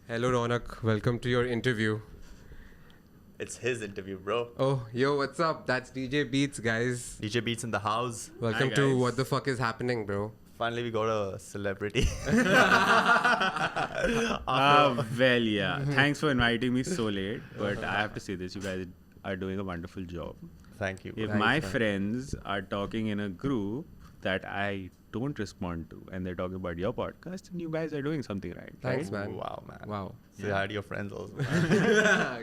Hello, Raunak. Welcome to your interview. It's his interview, bro. Oh, yo, what's up? That's DJ BEATZ, guys. DJ BEATZ in the house. Welcome Hi, to guys. What the Fuck is Happening, bro. Finally, we got a celebrity. Well, yeah. Thanks for inviting me so late. But I have to say this, you guys are doing a wonderful job. Thank you. If Thanks, my man. friends are talking in a group that I don't respond to and they're talking about your podcast, then you guys are doing something right. Thanks, right? man. Wow, man. Wow. Say hi to your friends also.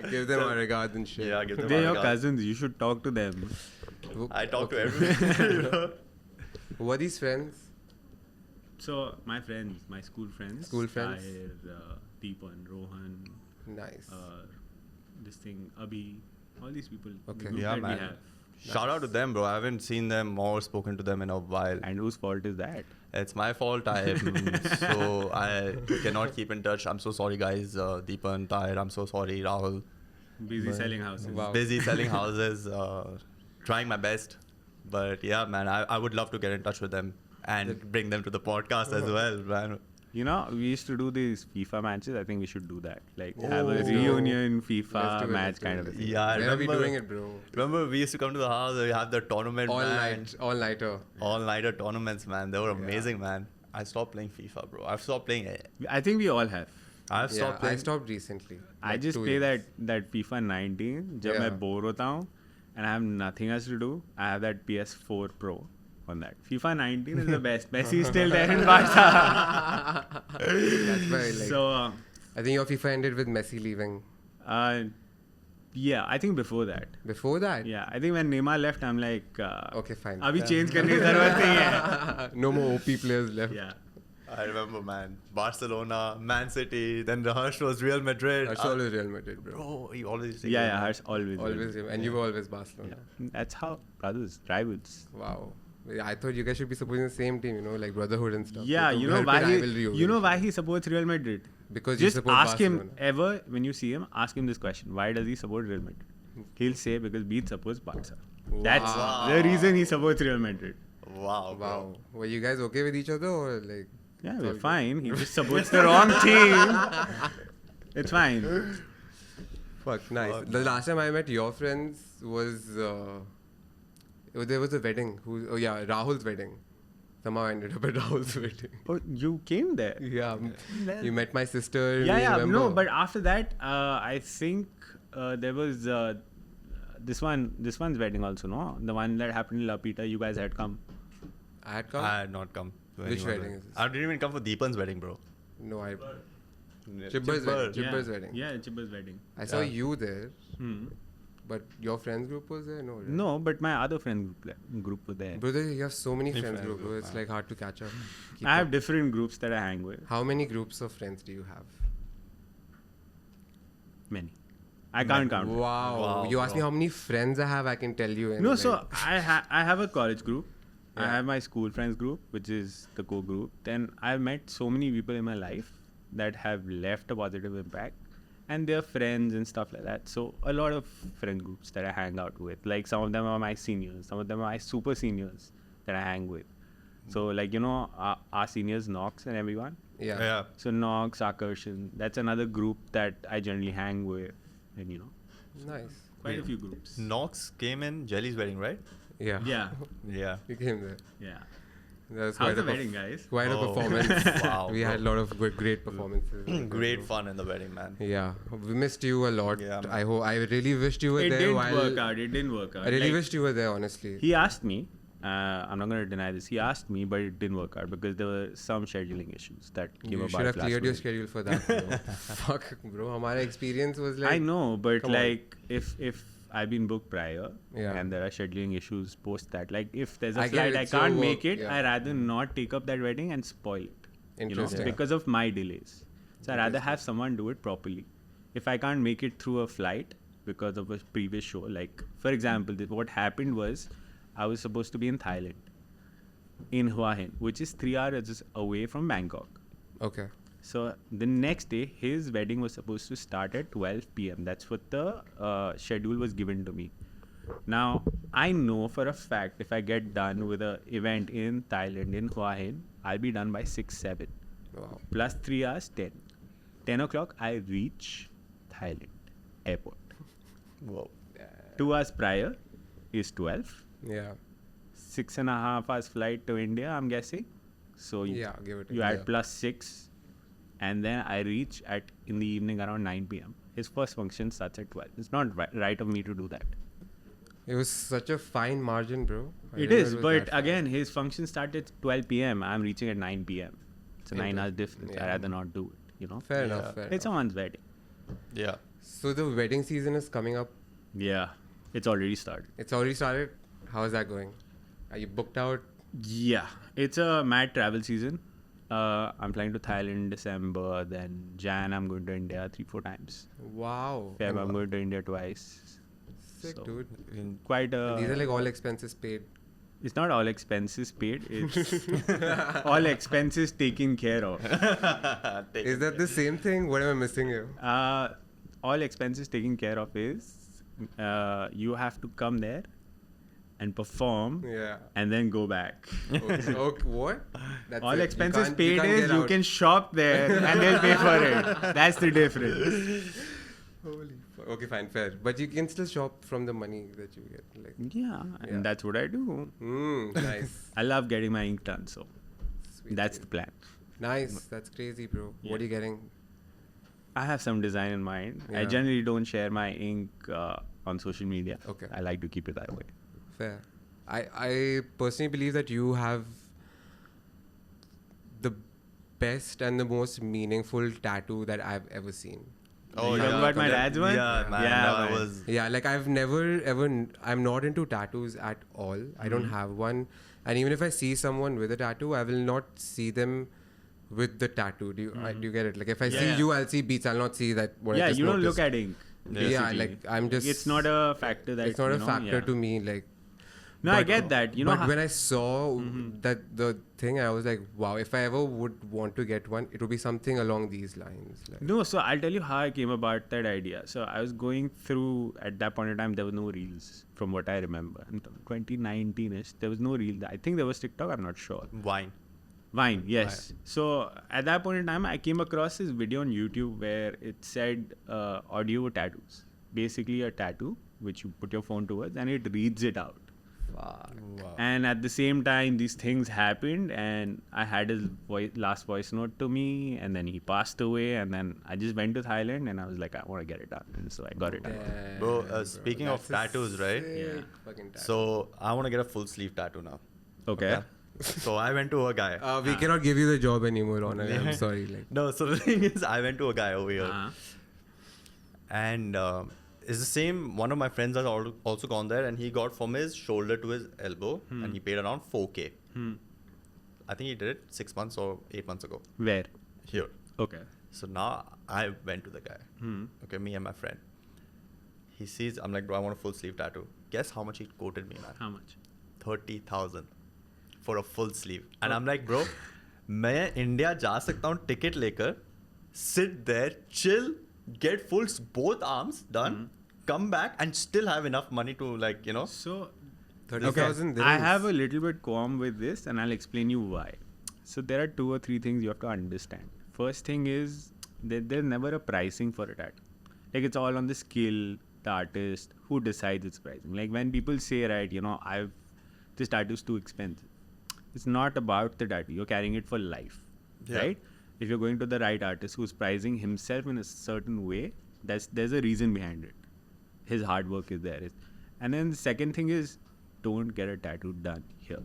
Give them our regards and shit. Yeah, give them They're our your regards. cousins. You should talk to them. I talk to Okay. everyone. You know? Who are these friends? So, my friends, my school friends. School friends? Tahir, Deepan, Rohan, Nice. this thing, Abhi, all these people. the Okay. group Yeah, that man. we have. Shout out to them, bro. I haven't seen them or spoken to them in a while. And whose fault is that? It's my fault. So I cannot keep in touch. I'm so sorry, guys. Deepan, Tahir, I'm so sorry. Rahul. Busy But- selling houses. Wow. Busy selling houses. Trying my best. But yeah, man, I would love to get in touch with them and bring them to the podcast as well, man. You know, we used to do these FIFA matches. I think we should do that. Like, have a Oh. reunion Let's do FIFA it, match let's do kind it, of a let's thing. do it. Yeah, I Where are we remember- doing it, bro? Remember, we used to come to the house. We have the tournament, man. All-nighter. All-nighter tournaments, man. They were amazing, man. I stopped playing FIFA, bro. I've stopped playing it. I think we all have. I've Yeah, stopped I playing. stopped recently. I like just 2 play years. that FIFA 19 जब Yeah. मैं bored होता हूँ and I have nothing else to do. I have that PS4 Pro on that. FIFA 19 is the best. Messi is still there in Barca. That's why, like, So, I think your FIFA ended with Messi leaving. yeah, I think before that. Before that? Yeah, I think when Neymar left, I'm like, Okay, fine. अभी change करने की ज़रूरत नहीं है. No more OP players left. Yeah. I remember, man. Barcelona, Man City, then the Harsh was Real Madrid. That's always Real Madrid, bro. Bro, he always say Yeah, Harsh always. Always him. And you were always Barcelona. Yeah. That's how brothers, rivals. Wow. Yeah, I thought you guys should be supporting the same team, like brotherhood and stuff. Yeah, Like a you know healthy why rivalry he, over you know it. why he supports Real Madrid. Because you Just support ask him Barcelona. ever when you see him, ask him this question: why does he support Real Madrid? He'll say because Beat supports Barca. That's Wow. the reason he supports Real Madrid. Wow, bro. Wow. Were you guys okay with each other or like? Yeah, it's all we're good? fine. He just supports the wrong team. It's fine. Fuck, nice. Fuck, The last time I met your friends was there was a wedding. Oh yeah, Rahul's wedding. Somehow I ended up at Rahul's wedding. Oh, you came there. Yeah, you met my sister. Yeah, yeah. remember? No, but after that, I think there was this one's wedding also. No, the one that happened in La Pita. You guys had come. I had come. I had not come. to Which anyone's wedding is this? I didn't even come for Deepan's wedding, bro. No, I. Chibber's Chibber's wedding. Yeah. Chibber's wedding. Yeah, Chibber's wedding. I saw Yeah. you there, Hmm. but your friends group was there. No. Right? No, but my other friend group were there. Brother, you have so many Many friends friends group. Bro. group, It's man. like hard to catch up. Keep I have up. different groups that I hang with. How many groups of friends do you have? Many. I can't count. Wow. Wow, You asked me bro. how many friends I have. I can tell you. in No, like- so I have a college group. I Yeah. have my school friends group, which is the core group. Then I've met so many people in my life that have left a positive impact, and they're friends and stuff like that. So a lot of friend groups that I hang out with. Like some of them are my seniors, some of them are my super seniors that I hang with. So like our seniors, Knox and everyone. Yeah. Yeah. So Knox, Akarshan, that's another group that I generally hang with, and Nice. quite a few groups. Knox came in Jelly's wedding, right? Yeah. Yeah, Yeah. You came there. yeah. That was How's quite the a wedding, guys? Quite a Oh. performance. Wow, We bro. had a lot of great performances. Great fun in the wedding, man. Yeah, we missed you a lot. Yeah, man. I hope. I really wished you were It there. didn't while work out. It didn't work out. I really Like, wished you were there. Honestly. He asked me. I'm not going to deny this. He asked me, but it didn't work out because there were some scheduling issues that came You about. should have last cleared your minute. schedule for that. Bro. Fuck, bro. Our experience was like. I know, but Come on. like if I've been booked prior Yeah. and there are scheduling issues post that, like if there's a I get flight it, I it's your can't work, make it, yeah. I rather not take up that wedding and spoil it. Interesting. Because of my delays. So I rather have someone do it properly. If I can't make it through a flight because of a previous show, like for example, what happened was I was supposed to be in Thailand, in Hua Hin, which is 3 hours away from Bangkok. Okay. So the next day, his wedding was supposed to start at 12 p.m. That's what the schedule was given to me. Now, I know for a fact if I get done with an event in Thailand, in Hua Hin, I'll be done by 6, 7. Wow. Plus 3 hours, 10. 10 o'clock, I reach Thailand airport. Whoa. 2 hours prior is 12. Yeah. 6.5 hours flight to India, I'm guessing. So Yeah, give it. you add plus 6. And then I reach in the evening around 9 p.m. His first function starts at 12. It's not right of me to do that. It was such a fine margin, bro. It is, but again, his function started at 12 p.m. I'm reaching at 9 p.m. It's a 9 hours difference. Yeah. I'd rather not do it, you know? Fair enough. Fair It's enough. someone's wedding. Yeah. So the wedding season is coming up. Yeah, it's already started. It's already started. How is that going? Are you booked out? Yeah, it's a mad travel season. I'm flying to Thailand in December. Then Jan, I'm going to India 3-4 times. Wow. Feb, I'm going to India twice. Sick, So, dude. Quite a... These are like all expenses paid. It's not all expenses paid. It's all expenses taken care of. Is that the same thing? What am I missing here? All expenses taken care of is you have to come there and perform Yeah. and then go back. Okay, what? That's All it. expenses You paid can't is get you out. can shop there and they'll pay for it. That's the difference. Holy fuck. Okay, fine, fair. But you can still shop from the money that you get. Like, Yeah, and Yeah. that's what I do. nice. I love getting my ink done, so Sweet, that's dude. the plan. Nice. That's crazy, bro. Yeah. What are you getting? I have some design in mind. I Yeah. generally don't share my ink on social media. Okay. I like to keep it that way. Fair. I personally believe that you have the best and the most meaningful tattoo that I've ever seen. Oh, You talking about my dad's one? Yeah, man. Yeah, that man. was. Yeah, like I've never ever. I'm not into tattoos at all. I don't have one. And even if I see someone with a tattoo, I will not see them with the tattoo. Do you get it? Like if I see Yeah. you, I'll see Beats. I'll not see that. What I Yeah, just you don't noticed. look at ink. Yeah, basically. like I'm just. It's not a factor that It's not you a know, factor yeah. to me. Like. No, I but- get that. You know, but when I saw that the thing, I was like, wow. If I ever would want to get one, it would be something along these lines. Like, no, so I'll tell you how I came about that idea. So I was going through at that point in time. There were no reels, from what I remember. In 2019ish, there was no reel. I think there was TikTok. I'm not sure. Wine. Vine, yes. So at that point in time, I came across this video on YouTube where it said audio tattoos. Basically, a tattoo which you put your phone towards and it reads it out. Wow. And at the same time, these things happened, and I had his last voice note to me, and then he passed away, and then I just went to Thailand, and I was like, I want to get it done, and so I got it done. damn, Bro, speaking of that's a tattoos, right? sick Yeah. fucking tattoo. So I want to get a full sleeve tattoo now. Okay. So I went to a guy. We cannot give you the job anymore, Raunak. I'm sorry. Like, No, so the thing is, I went to a guy over here. Uh-huh. And it's the same. One of my friends has also gone there, and he got from his shoulder to his elbow, and he paid around 4K. I think he did it 6 months or 8 months ago Where? here. Okay. So now I went to the guy. Okay, me and my friend. He sees, I'm like, bro, I want a full sleeve tattoo. Guess how much he quoted me, man? How much? 30,000 for a full sleeve. And I'm like, bro, मैं India जा सकता हूँ ticket लेकर, sit there, chill, get full both arms done, come back and still have enough money to, like, you know. So, 30,000 I have a little bit qualm with this, and I'll explain you why. So there are 2 or 3 things you have to understand. First thing is that there's never a pricing for a tattoo. Like, it's all on the skill, the artist, who decides its pricing. Like when people say, right, you know, this tattoo's too expensive. It's not about the tattoo. You're carrying it for life, right? If you're going to the right artist who's pricing himself in a certain way, there's a reason behind it. His hard work is there. And then the second thing is, don't get a tattoo done here.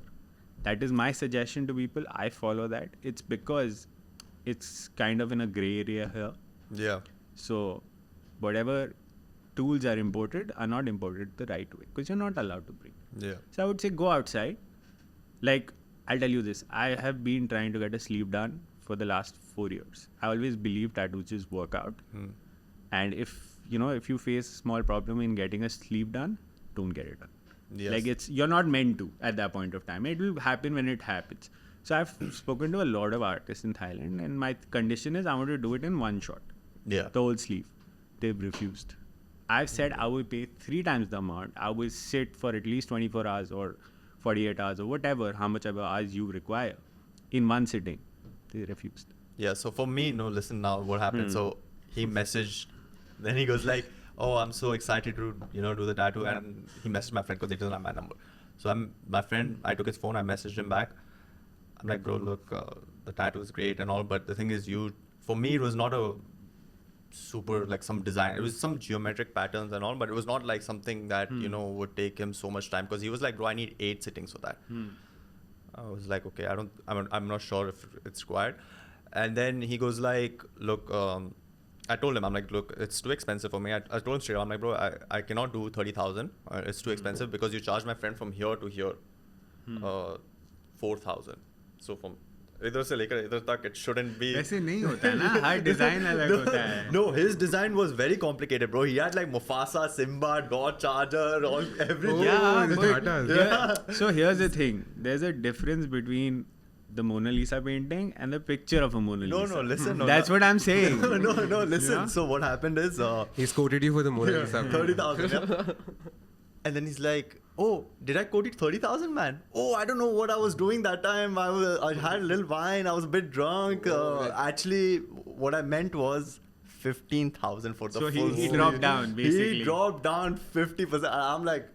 That is my suggestion to people. I follow that. It's because it's kind of in a gray area here. Yeah. So whatever tools are imported are not imported the right way because you're not allowed to bring. Yeah. So I would say go outside. Like, I'll tell you this. I have been trying to get a sleeve done for the last 4 years. I always believe tattoos just work out. And if you face a small problem in getting a sleeve done, don't get it done. Yes. Like you're not meant to at that point of time. It will happen when it happens. So I've spoken to a lot of artists in Thailand, and my condition is I want to do it in one shot. Yeah. The whole sleeve. They've refused. I've said I will pay 3 times the amount. I will sit for at least 24 hours or 48 hours or whatever, how much ever hours you require in one sitting. They refused. Yeah, so for me, no, listen now what happened. So he messaged, then he goes like, oh, I'm so excited to, do the tattoo. And he messaged my friend because he doesn't have my number. So my friend, I took his phone, I messaged him back. I'm like, bro, look, the tattoo is great and all, but the thing is for me, it was not a super, like some design. It was some geometric patterns and all, but it was not like something that, would take him so much time. Because he was like, bro, I need 8 sittings for that. I was like, okay, I'm not sure if it's required. And then he goes like, look, I told him, I'm like, look, it's too expensive for me. I told him straight up, I'm like, bro, I cannot do 30,000. It's too expensive because you charge my friend from here to here 4,000. So from इधर से लेकर इधर तक, it shouldn't be. ऐसे नहीं होता है ना, हर design अलग होता है. No, his design was very complicated, bro. He had like Mufasa, Simba, God Charger, all everything. Yeah. So here's the thing. There's a difference between the Mona Lisa painting and the picture of a Mona Lisa. No, listen. No, That's what I'm saying. No, listen. Yeah? So what happened is he's quoted you for the Mona Lisa. 30,000. Yeah. And then he's like, oh, did I quote it 30,000, man? Oh, I don't know what I was doing that time. I had a little wine. I was a bit drunk. Actually, what I meant was 15,000 for the full. So he dropped down, basically. He dropped down 50%. I'm like,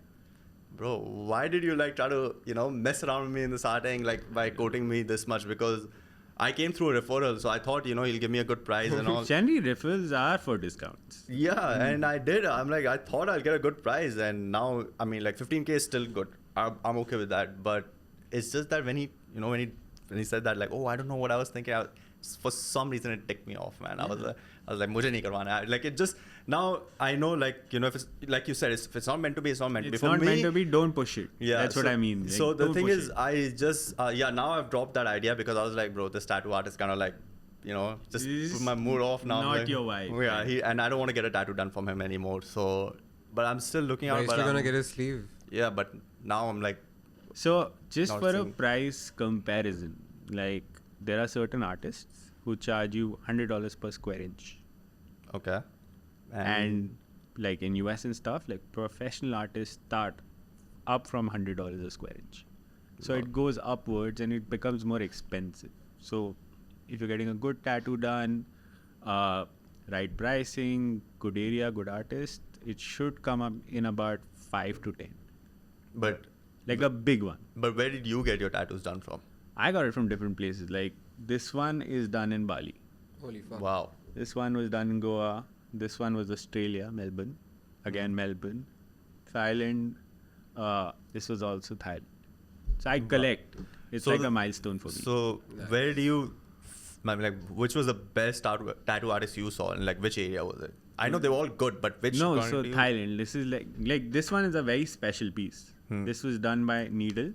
bro, why did you like try to, mess around with me in the starting, like by quoting me this much? Because I came through a referral, so I thought, he'll give me a good price and all. Generally, referrals are for discounts. Yeah, and I did. I'm like, I thought I'll get a good price, and now, I mean, like 15K is still good. I'm okay with that, but it's just that when he said that, like, oh, I don't know what I was thinking. For some reason, it ticked me off, man. I was like, "Mujhe nahi karwana." Like it just now I know, like if it's like you said, if it's not meant to be, it's not meant to be. It's For not me, meant to be. Don't push it. Yeah, that's what I mean. Like, so the thing is, it. I just now I've dropped that idea because I was like, bro, this tattoo artist kind of like, just put my mood off now. Not like, your vibe. Yeah, and I don't want to get a tattoo done from him anymore. So, but I'm still looking out. He's still gonna get his sleeve. Yeah, but now I'm like. So just not for a seeing. price comparison, like there are certain artists who charge you $100 per square inch. Okay. And like in US and stuff, like professional artists start up from $100 a square inch. So it goes upwards and it becomes more expensive. So if you're getting a good tattoo done, right pricing, good area, good artist, it should come up in about 5 to 10. But like a big one. But where did you get your tattoos done from? I got it from different places. Like this one is done in Bali. Holy fuck. Wow. This one was done in Goa. This one was Australia, Melbourne. Again, Melbourne. Thailand. This was also Thailand. So I collect. It's So like the- a milestone for me. So where do you, like, which was the best tattoo artist you saw, and like which area was it? I know they were all good, but which? No, according so to you? Thailand. This is like this one is a very special piece. This was done by needle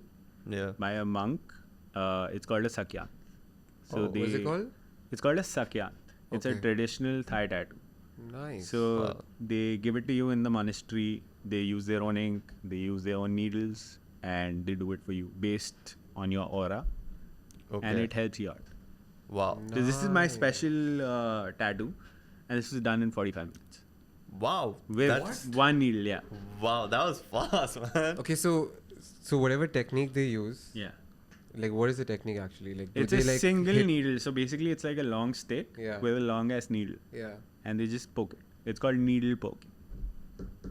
Yeah. by a monk. It's called a sakya. So What's it called? It's called a sakya. It's a Okay. traditional Thai tattoo. Nice. So they give it to you in the monastery. They use their own ink. They use their own needles, and they do it for you based on your aura, Okay. and it helps you out. Wow. So this is my special tattoo, and this was done in 45 minutes Wow. with one needle. Yeah. Wow. That was fast, man. Okay, so whatever technique they use, Yeah. like what is the technique actually? Like do It's they a like single hit- needle. So basically, it's like a long stick Yeah. with a long ass needle, Yeah. and they just poke it. It's called needle poking.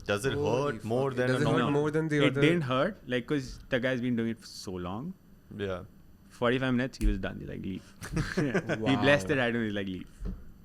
Does it Holy hurt more fuck. than Does a it hurt normal? more than the It other? didn't hurt, like, cause the guy's been doing it for so long. Yeah. 45 minutes, he was done. He's like, leave. He Wow. blessed the tattoo. He's like, leave.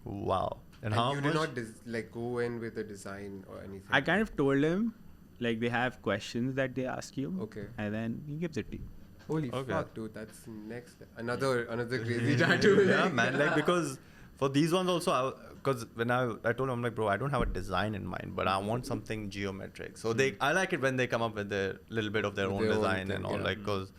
Wow. And And how you much? did not like go in with a design or anything. I kind of told him, like, they have questions that they ask you. Okay. And then he gives it to you. Holy Okay. fuck, dude, that's next. Another crazy tattoo. Yeah, like- man. Like because for these ones also, because when I told him, I'm like, bro, I don't have a design in mind, but I want something geometric. So I like it when they come up with a little bit of their With own their own design thing, and all. yeah. Like because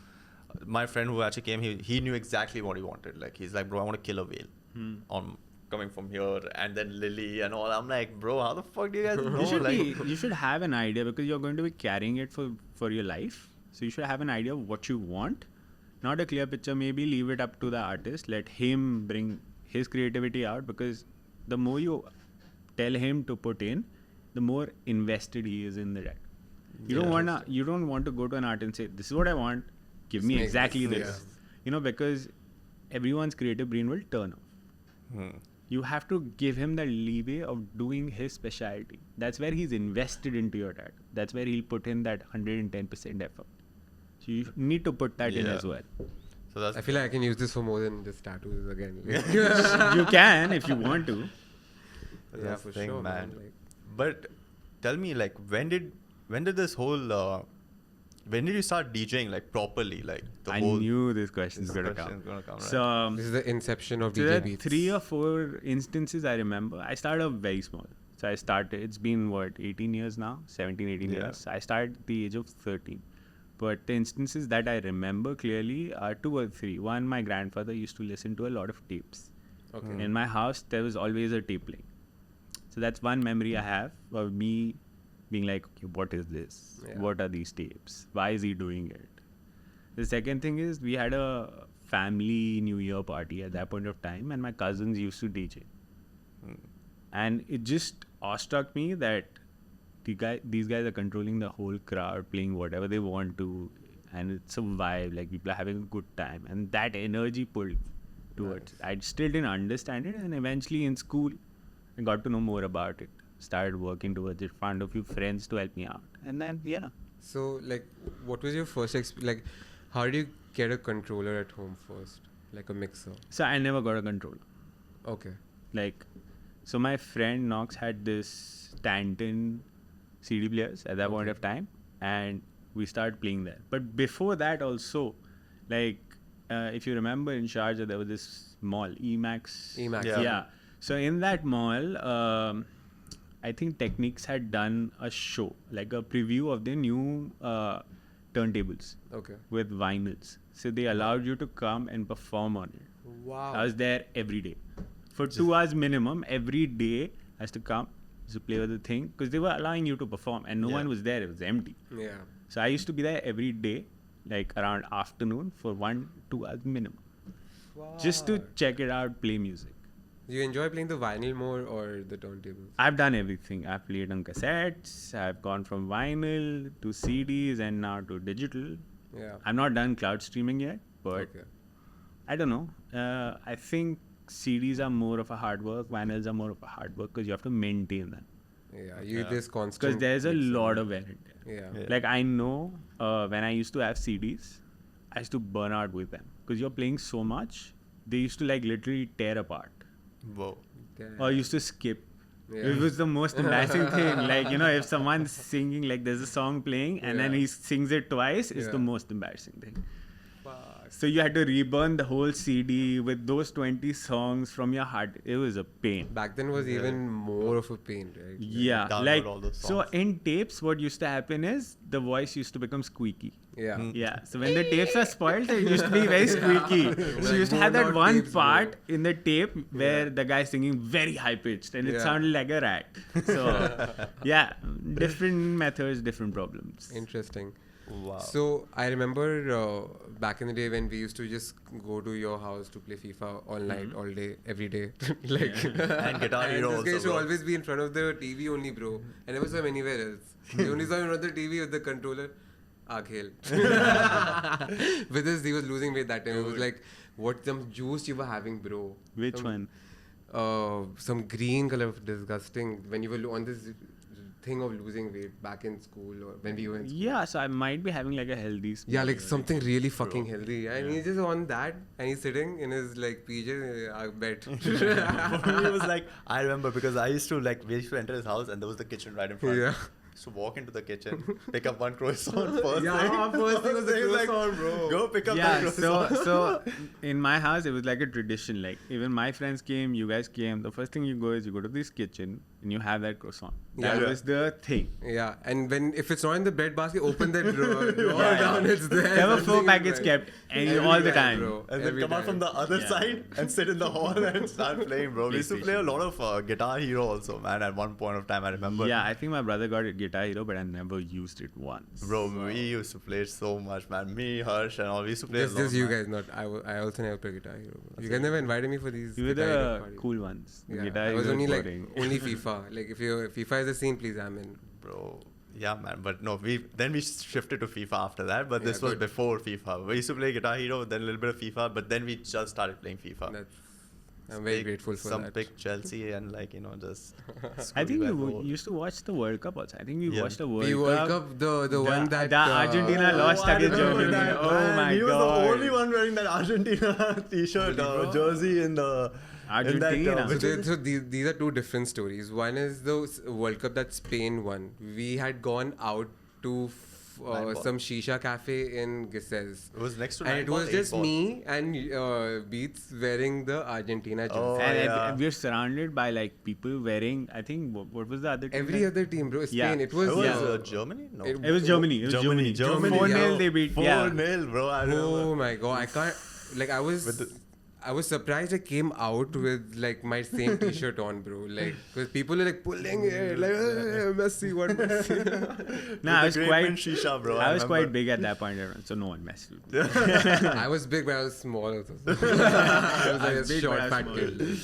my friend who actually came, he knew exactly what he wanted. Like he's like, bro, I want to kill a whale on coming from here, and then Lily and all. I'm like, bro, how the fuck do you guys know? You should have an idea because you're going to be carrying it for your life. So you should have an idea of what you want. Not a clear picture, maybe leave it up to the artist. Let him bring his creativity out, because the more you tell him to put in, the more invested he is in the tattoo. You don't want to go to an artist and say, this is what I want, give me Snake exactly this, this. Because everyone's creative brain will turn off. You have to give him the leeway of doing his specialty. That's where he's invested into your tattoo. That's where he'll put in that 110% effort. So you need to put that in as well. So that's I feel like I can use this for more than just tattoos again. You can if you want to. Yeah, that's for the thing, sure, man. man. Like, But tell me, like, when did this whole when did you start DJing like properly? Like the I whole knew this question's gonna question's come. gonna come, right? So, this is the inception of so DJ there are BEATZ. 3 or 4 instances I remember. I started off very small. So I started, it's been 18 years now? 17, 18 Yeah. years. I started at the age of 13. But the instances that I remember clearly are 2 or 3. One, my grandfather used to listen to a lot of tapes. Okay. In my house, there was always a tape playing. So that's one memory I have of me being like, okay, what is this? Yeah. What are these tapes? Why is he doing it? The second thing is we had a family New Year party at that point of time, and my cousins used to DJ. And it just awestruck me that these guys are controlling the whole crowd, playing whatever they want to, and it's a vibe, like people are having a good time, and that energy pulled towards. I still didn't understand it, and eventually in school, I got to know more about it. Started working towards it, found a few friends to help me out, and then So, like, what was your first experience? Like, how did you get a controller at home first? Like a mixer? So I never got a controller. Okay. Like, so my friend Knox had this Stanton CD players at that point of time, and we started playing there. But before that also, like, if you remember in Sharjah, there was this mall, Emax. Emax. Yeah. So in that mall, I think Techniques had done a show, like a preview of the new turntables Okay. with vinyls. So they allowed you to come and perform on it. Wow. I was there every day. For 2 hours minimum, every day I used to come to play with the thing because they were allowing you to perform and no one was there. It was empty. Yeah. So I used to be there every day, like around afternoon for 1-2 hours minimum. Wow. Just to check it out, play music. Do you enjoy playing the vinyl more or the turntables? I've done everything. I've played on cassettes. I've gone from vinyl to CDs and now to digital. Yeah. I've not done cloud streaming yet, but Okay. I don't know. I think CDs are more of a hard work. Vinyls are more of a hard work because you have to maintain them. Yeah. You this constant. Because there's a mixing. lot of wear and tear. Yeah. Yeah. Like I know when I used to have CDs, I used to burn out with them because you're playing so much. They used to like literally tear apart. Whoa. Damn. Or used to skip. Yeah. It was the most embarrassing thing. Like, you know, if someone's singing, like there's a song playing and then Yeah. he sings it twice, it's Yeah. the most embarrassing thing. Fuck. So you had to reburn the whole CD with those 20 songs from your heart. It was a pain. Back then was even more of a pain, right? Yeah, download like all those so songs. in tapes, what used to happen is the voice used to become squeaky. Yeah. Yeah, so when the tapes are spoiled, it used to be very squeaky. So you used to have that Worn-out one tapes, bro. part in the tape where the guy's singing very high pitched and it Yeah. sounded like a rat. So yeah, different methods, different problems. Interesting. Wow. So I remember back in the day when we used to just go to your house to play FIFA all night, all day, every day. Like And Guitar Hero this guy also, used to bro. always be in front of the TV only, bro. I never saw him anywhere else. I only saw him in front of the TV with the controller. Khel. With us, he was losing weight that time. It was like, what some juice you were having, bro? Which Some- one? Some green color, disgusting. When you were on this thing of losing weight back in school or when we were in school. Yeah, so I might be having like a healthy Yeah, like smell. something really fucking healthy. And he's just on that and he's sitting in his like PJ, I bet. For me, it was like, I remember because I used to like, we used to enter his house and there was the kitchen right in front. Yeah. So walk into the kitchen, pick up one croissant first. Yeah, first thing was the He's like, croissant, bro. Go pick up Yeah, that croissant. so in my house it was like a tradition. Like even my friends came, you guys came. The first thing you go is you go to this kitchen and you have that croissant. That Yeah. was the thing. Yeah, and if it's not in the bread basket, open that drawer Yeah. down, it's there. There were 4 Something packets is kept Every all the time, time. bro. And then Every come out time. from the other Yeah. side and sit in the hall and start playing, bro. We used to play a PlayStation. lot of Guitar Hero also, man, at one point of time, I remember. Yeah, I think my brother got a Guitar Hero, but I never used it once. Bro, we used to play it so much, man. Me, Harsh, and all. We used to play a lot, Just you man. guys, not I also never play Guitar Hero. Bro. You guys never invited me for these. You were Guitar Hero the parties. cool ones. The Yeah, Guitar I was Hero only like boring. only FIFA. Like if FIFA is the scene, please I'm in. Bro, yeah, man. But no, we shifted to FIFA after that. But this Yeah, was good. before FIFA. We used to play Guitar Hero, then a little bit of FIFA, but then we just started playing FIFA. That's I'm very grateful for some that. pick Chelsea and just. I think we screw that used to watch the World Cup also. I think we Yeah. watched the The World Cup, the one that the Argentina lost I against remember Germany. that, Oh man. my He was god! the only one wearing that Argentina t-shirt, jersey in the Argentina. So these are two different stories. One is the World Cup that Spain won. We had gone out to Nine-ball. some shisha cafe in Giselles. It was next to And it nine-ball, Oh, was just eight-ball. me and Beats wearing the Argentina jersey. Oh, And yeah. we're surrounded by like people wearing. I think what was the other team? Every other team, bro. Spain. Yeah. It was. It was Yeah. Germany? No. It- It was Germany. It was Germany. Germany, 4-0 yeah. they beat. 4-0, bro. I remember. Oh my god! I can't. Like I was surprised I came out with like my same T-shirt on, bro. Like because people are like pulling it, like Messi, what Messi? Nah, I was With the quite. Great Shisha, bro. I was remember. quite big at that point, so no one messed with me. I was big, but I was small. Also. I was like I a was big, short, but I was fat small. kid.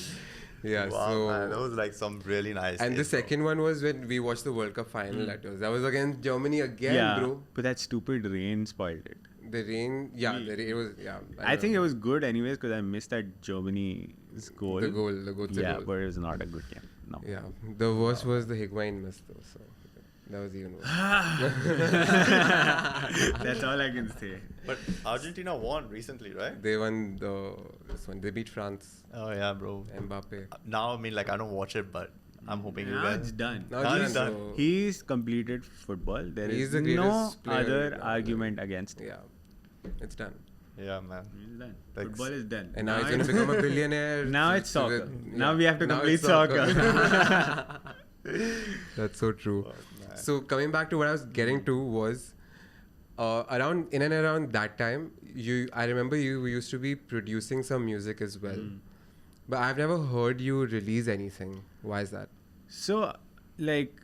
Yeah. Wow, so. man, that was like some really nice. And the days, bro. second one was when we watched the World Cup final. That was against Germany again, Yeah, bro. but that stupid rain spoiled it. The rain, it was, yeah. I think it was good anyways because I missed that Germany's goal. the goal, the goal. Yeah, but it was not a good game. No. Yeah, the worst was the Higuain miss though. So that was even worse. That's all I can say. But Argentina won recently, right? They won this one. They beat France. Oh yeah, bro. Mbappe. Now I mean, like I don't watch it, but I'm hoping you Now guys. it's done. Now it's he's done. so- He's completed football. There He's is the no greatest player other now, argument against it. Yeah, it's done. Yeah, man. He's done. Thanks. Football is done. And now he's going to become a billionaire. Now it's So soccer. that- Now we have to Now complete it's soccer. That's so true. Oh, man. So coming back to what I was getting to was around in and around that time, I remember you used to be producing some music as well. But I've never heard you release anything. Why is that? So, like,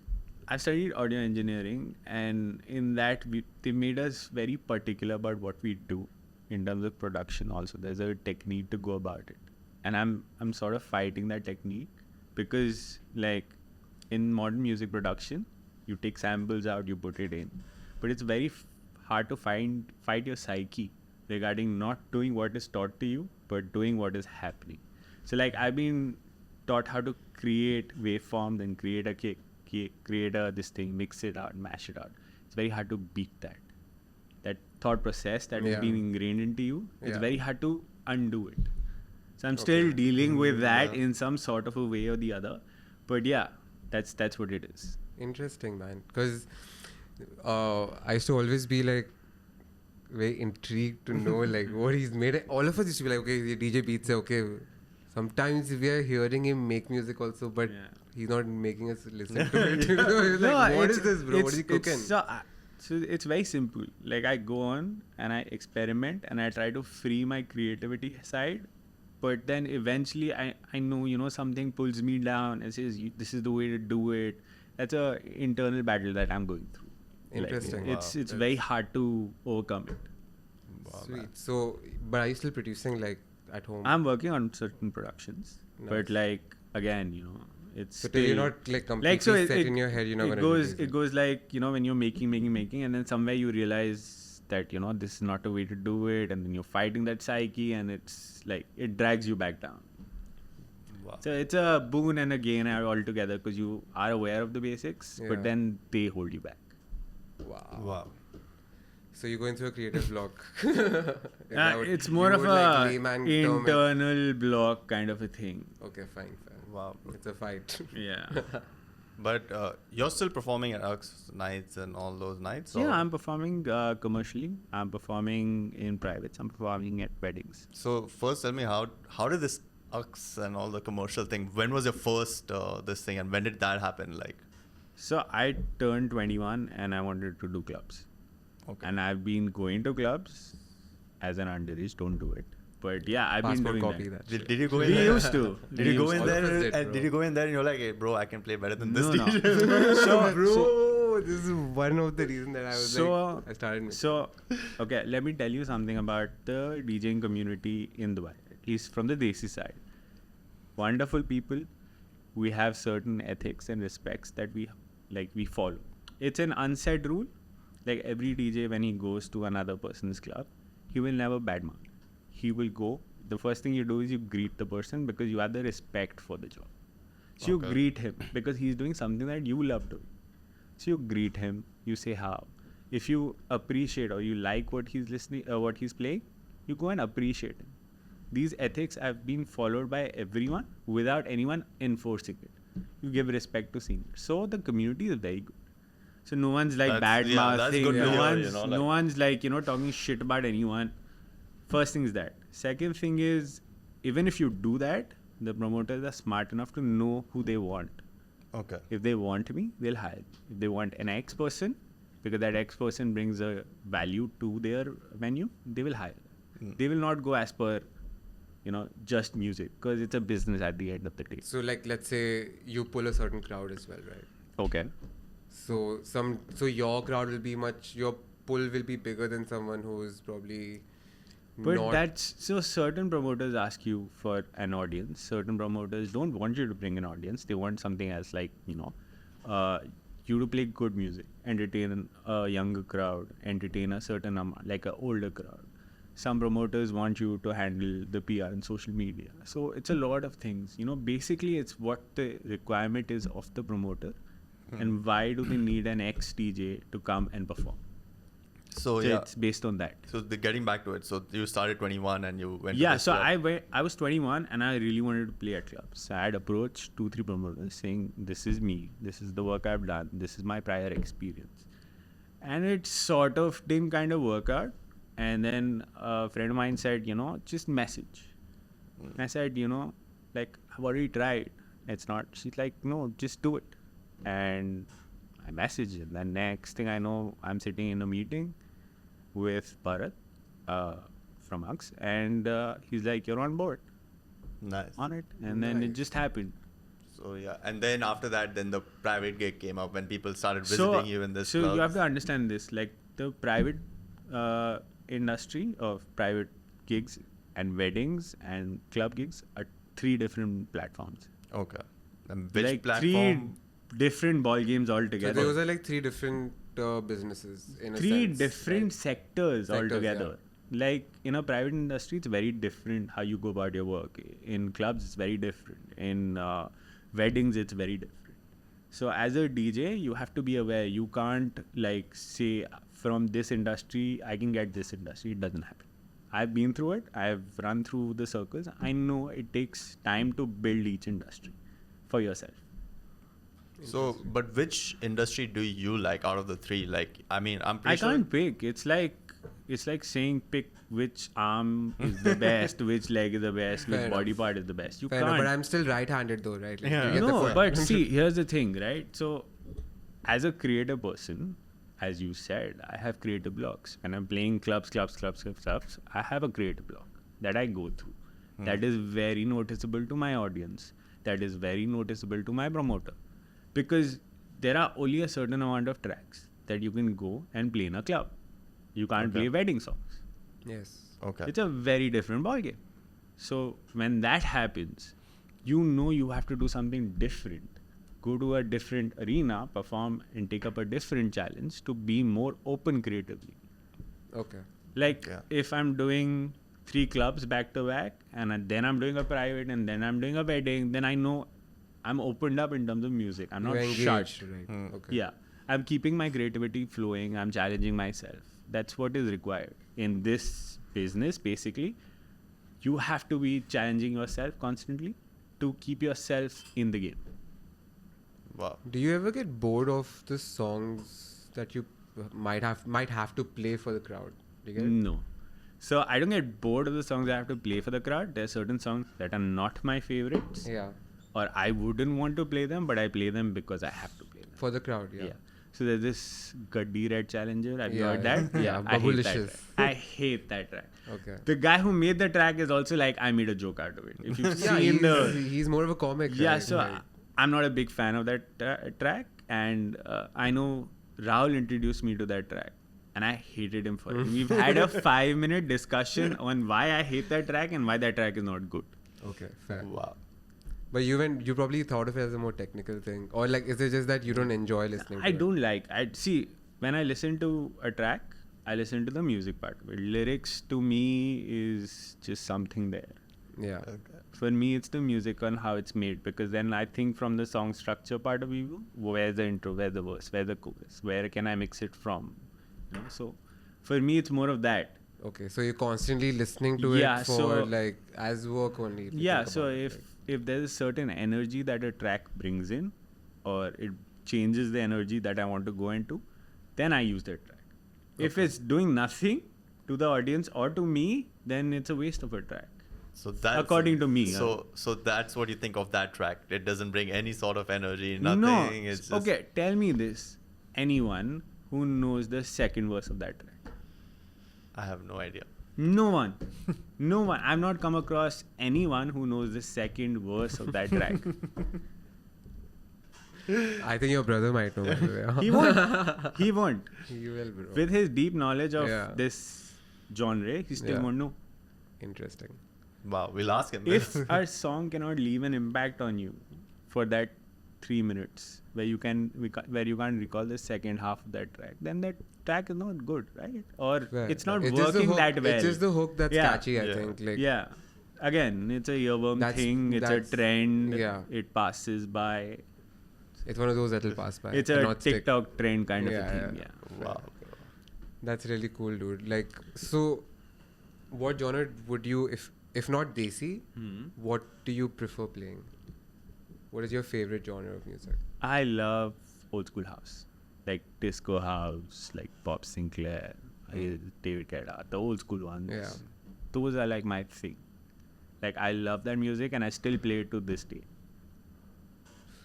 I studied audio engineering, and in that, they made us very particular about what we do in terms of production. Also, there's a technique to go about it, and I'm sort of fighting that technique because, like, in modern music production, you take samples out, you put it in, but it's very hard to fight your psyche regarding not doing what is taught to you, but doing what is happening. So, like, I've been taught how to create waveforms and create this thing, mix it out, mash it out. It's very hard to beat that thought process that has Yeah. been ingrained into you. It's Yeah. very hard to undo it. So I'm still dealing with that Yeah. in some sort of a way or the other. But yeah, that's what it is. Interesting, man. Because I used to always be like very intrigued to know like what he's made. All of us used to be like, okay, DJ BEATZ, okay. Sometimes we are hearing him make music also, but Yeah. he's not making us listen to it. You know? It's like, what is this, bro? What is he cooking? So it's very simple. Like I go on and I experiment and I try to free my creativity side, but then eventually I know, something pulls me down and says this is the way to do it. That's a internal battle that I'm going through. Interesting. Like, it's very hard to overcome it. Wow, Sweet. man. So, but are you still producing like at home? I'm working on certain productions, Nice. but like again, it's so till you're not like completely set in your head, you're not it gonna goes release it goes like when you're making, and then somewhere you realize that this is not the way to do it, and then you're fighting that psyche, and it's like it drags you back down. Wow. So it's a boon and a gain altogether because you are aware of the basics, Yeah. but then they hold you back. Wow. Wow. So you're going through a creative block. If I would- It's more you of would, like, a layman term it. internal block kind of a thing. Okay, fine. Wow. It's a fight. Yeah. But you're still performing at Ux nights and all those nights? Yeah, or- I'm performing commercially. I'm performing in privates. I'm performing at weddings. So first, tell me how did this Ux and all the commercial thing? When was your first this thing, and when did that happen? Like, So I turned 21 and I wanted to do clubs. okay. And I've been going to clubs as an underage. Don't do it. But yeah, I've Passport been doing copy that. that. Did you go in We there? used to. Did We you go used in to. All of us there did, and bro. did you go in there and you're like, hey, bro, I can play better than this No, no. DJ? So- this is one of the reasons that I was So- I started. So, okay, let me tell you something about the DJing community in Dubai, at least from the Desi side. Wonderful people. We have certain ethics and respects that we follow. It's an unsaid rule. Like every DJ, when he goes to another person's club, he will never badmouth. He will go, the first thing you do is you greet the person because you have the respect for the job. So you greet him because he's doing something that you love doing. So you greet him, you say how. If you appreciate or you like what he's listening, what he's playing, you go and appreciate him. These ethics have been followed by everyone without anyone enforcing it. You give respect to seniors. So the community is very good. So no one's like bad mouthing. No one's like, talking shit about anyone. First thing is that. Second thing is, even if you do that, the promoters are smart enough to know who they want. Okay. If they want me, they'll hire me. If they want an X person, because that X person brings a value to their venue, they will hire them. They will not go as per, just music, because it's a business at the end of the day. So like, let's say you pull a certain crowd as well, right? Okay. So your crowd will be your pull will be bigger than someone who is probably But certain promoters ask you for an audience. Certain promoters don't want you to bring an audience. They want something else, like, you to play good music, entertain a younger crowd, entertain a certain amount, like an older crowd. Some promoters want you to handle the PR and social media. So it's a lot of things. Basically it's what the requirement is of the promoter and why do they need an ex-DJ to come and perform. So it's based on that. So getting back to it, so you started 21 and you went Yeah, to this so club. I was 21 and I really wanted to play at clubs. So I had approached 2-3 promoters saying, this is me, this is the work I've done, this is my prior experience. And it sort of didn't kind of work out. And then a friend of mine said, just message. And I said, like, I've already tried. It's not. She's like, no, just do it. And I messaged him. Then next thing I know, I'm sitting in a meeting with Bharat from Ux. And he's like, you're on board. Nice. On it. And then it just happened. So yeah, and then after that, then the private gig came up when people started visiting you in this So clubs. you have to understand this. Like, the private industry of private gigs and weddings and club gigs are 3 different platforms. Okay. And which like platform? 3 different ball games altogether. So those are like 3 different businesses in a 3 sense, different right? sectors altogether. Yeah. Like in a private industry, it's very different how you go about your work. In clubs, it's very different. In weddings, it's very different. So as a DJ, you have to be aware. You can't like say from this industry, I can get this industry. It doesn't happen. I've been through it. I've run through the circles. I know it takes time to build each industry for yourself. So, but which industry do you like out of the 3? Like, I mean, I'm pretty sure. I can't pick. It's like saying pick which arm is the best, which leg is the best, Fair which body enough. part is the best. You Fair can't. enough, but I'm still right-handed though, right? Like, Yeah. you get the No, point. but see, here's the thing, right? So, as a creative person, as you said, I have creative blocks. When I'm playing clubs, I have a creative block that I go through. That is very noticeable to my audience. That is very noticeable to my promoter. Because there are only a certain amount of tracks that you can go and play in a club. You can't play wedding songs. Yes. Okay. It's a very different ballgame. So when that happens, you have to do something different. Go to a different arena, perform and take up a different challenge to be more open creatively. Okay. Like if I'm doing 3 clubs back to back and then I'm doing a private and then I'm doing a wedding, then I know I'm opened up in terms of music. I'm not You're shut. engaged, right? Okay. Yeah. I'm keeping my creativity flowing. I'm challenging myself. That's what is required. In this business, basically, you have to be challenging yourself constantly to keep yourself in the game. Wow. Do you ever get bored of the songs that you might have to play for the crowd? Do you get it? No. So I don't get bored of the songs I have to play for the crowd. There are certain songs that are not my favorites. Yeah. Or I wouldn't want to play them, but I play them because I have to play them. For the crowd, yeah. So there's this Gaddi Red Challenger. Have you Yeah, heard yeah. that? Yeah, I hate that Babulicious. track. I hate that track. Okay. The guy who made the track is also like, I made a joke out of it. If you've Yeah, seen he's more of a comic. Yeah, right? so Right. I'm not a big fan of that track. And I know Rahul introduced me to that track. And I hated him for it. We've had a 5-minute discussion on why I hate that track and why that track is not good. Okay, fair. Wow. But you probably thought of it as a more technical thing, or like, is it just that you don't enjoy listening? I to don't like. See, when I listen to a track, I listen to the music part of it. Lyrics to me is just something there. Yeah. Okay. For me, it's the music and how it's made, because then I think from the song structure part of view, where's the intro, where's the verse, where's the chorus, where can I mix it from? You know? So for me, it's more of that. Okay, so you're constantly listening to Yeah, it for so- like as work only. If you Yeah, think so about it, if there's a certain energy that a track brings in, or it changes the energy that I want to go into, then I use that track. If Okay. it's doing nothing to the audience or to me, then it's a waste of a track. So that's According to me, So that's what you think of that track. It doesn't bring any sort of energy, No. nothing. It's just, Okay, tell me this. Anyone who knows the second verse of that track? I have no idea. No one. No one. I've not come across anyone who knows the second verse of that track. I think your brother might know. By the way. He won't. He won't. He will, bro. With his deep knowledge of Yeah. this genre, he still Yeah. won't know. Interesting. Wow, we'll ask him. If our song cannot leave an impact on you for that 3 minutes, where you can't recall the second half of that track, then that track is not good, right? Or Right. it's not It's just the working hook- that well. It's just the hook that's Yeah. catchy, I Yeah. think. Like, Yeah. Again, it's a earworm That's- thing. It's a that's- trend. yeah. It passes by. it's one of those that'll pass by. It's and a not stick. TikTok trend kind of a Yeah, thing. yeah. Yeah. Wow. That's really cool, dude. Like, so, what genre would you, if not Desi, what do you prefer playing? What is your favorite genre of music? I love old school house, like disco house, like Bob Sinclair, David Guetta, the old school ones. Yeah. Those are like my thing. Like I love that music and I still play it to this day.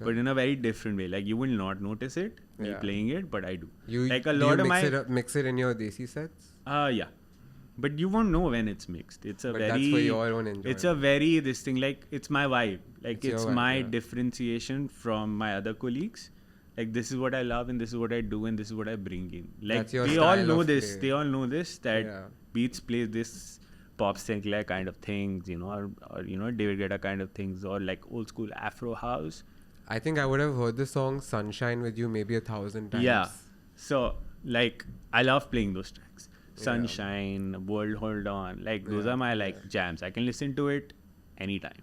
But in a very different way. Like you will not notice it me Yeah. playing it, but I do. You like a do lot you of mix it in your Desi sets? yeah. But you won't know when it's mixed. It's a But very that's for your own It's a enjoyment. very this thing, like it's my vibe. Like It's your it's vibe, my yeah. differentiation from my other colleagues. Like this is what I love and this is what I do and this is what I bring in. Like That's your they all style know of this. play. They all know this that Yeah. Beats plays this Pop Sinclair kind of things, you know, or you know, David Guetta kind of things, or like old school Afro house. I think I would have heard the song Sunshine with you maybe 1,000 times. Yeah. So like I love playing those tracks. Sunshine, World Hold On, like those Yeah, are my like jams. I can listen to it anytime.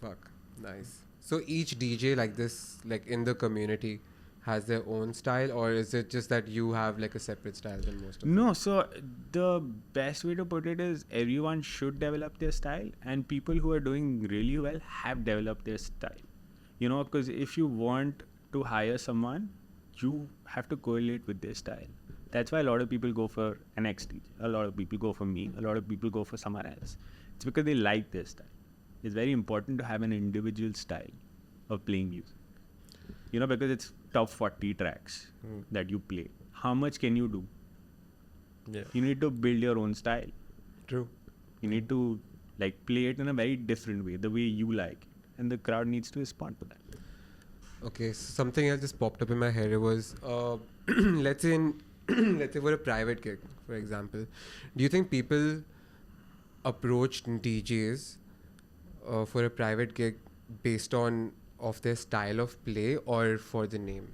Fuck. Nice. So each DJ like this, like in the community, has their own style, or is it just that you have like a separate style than most of them? No, so the best way to put it is everyone should develop their style, and people who are doing really well have developed their style. You know, because if you want to hire someone, you have to correlate with their style. That's why a lot of people go for an ex-DJ. A lot of people go for me. A lot of people go for someone else. It's because they like their style. It's very important to have an individual style of playing music. You know, because it's top 40 tracks that you play. How much can you do? Yeah. You need to build your own style. True. You need to like play it in a very different way, the way you like it. And the crowd needs to respond to that. Okay, so something else just popped up in my head. It was, let's say let's say for a private gig, for example, do you think people approached DJs for a private gig based on of their style of play or for the name?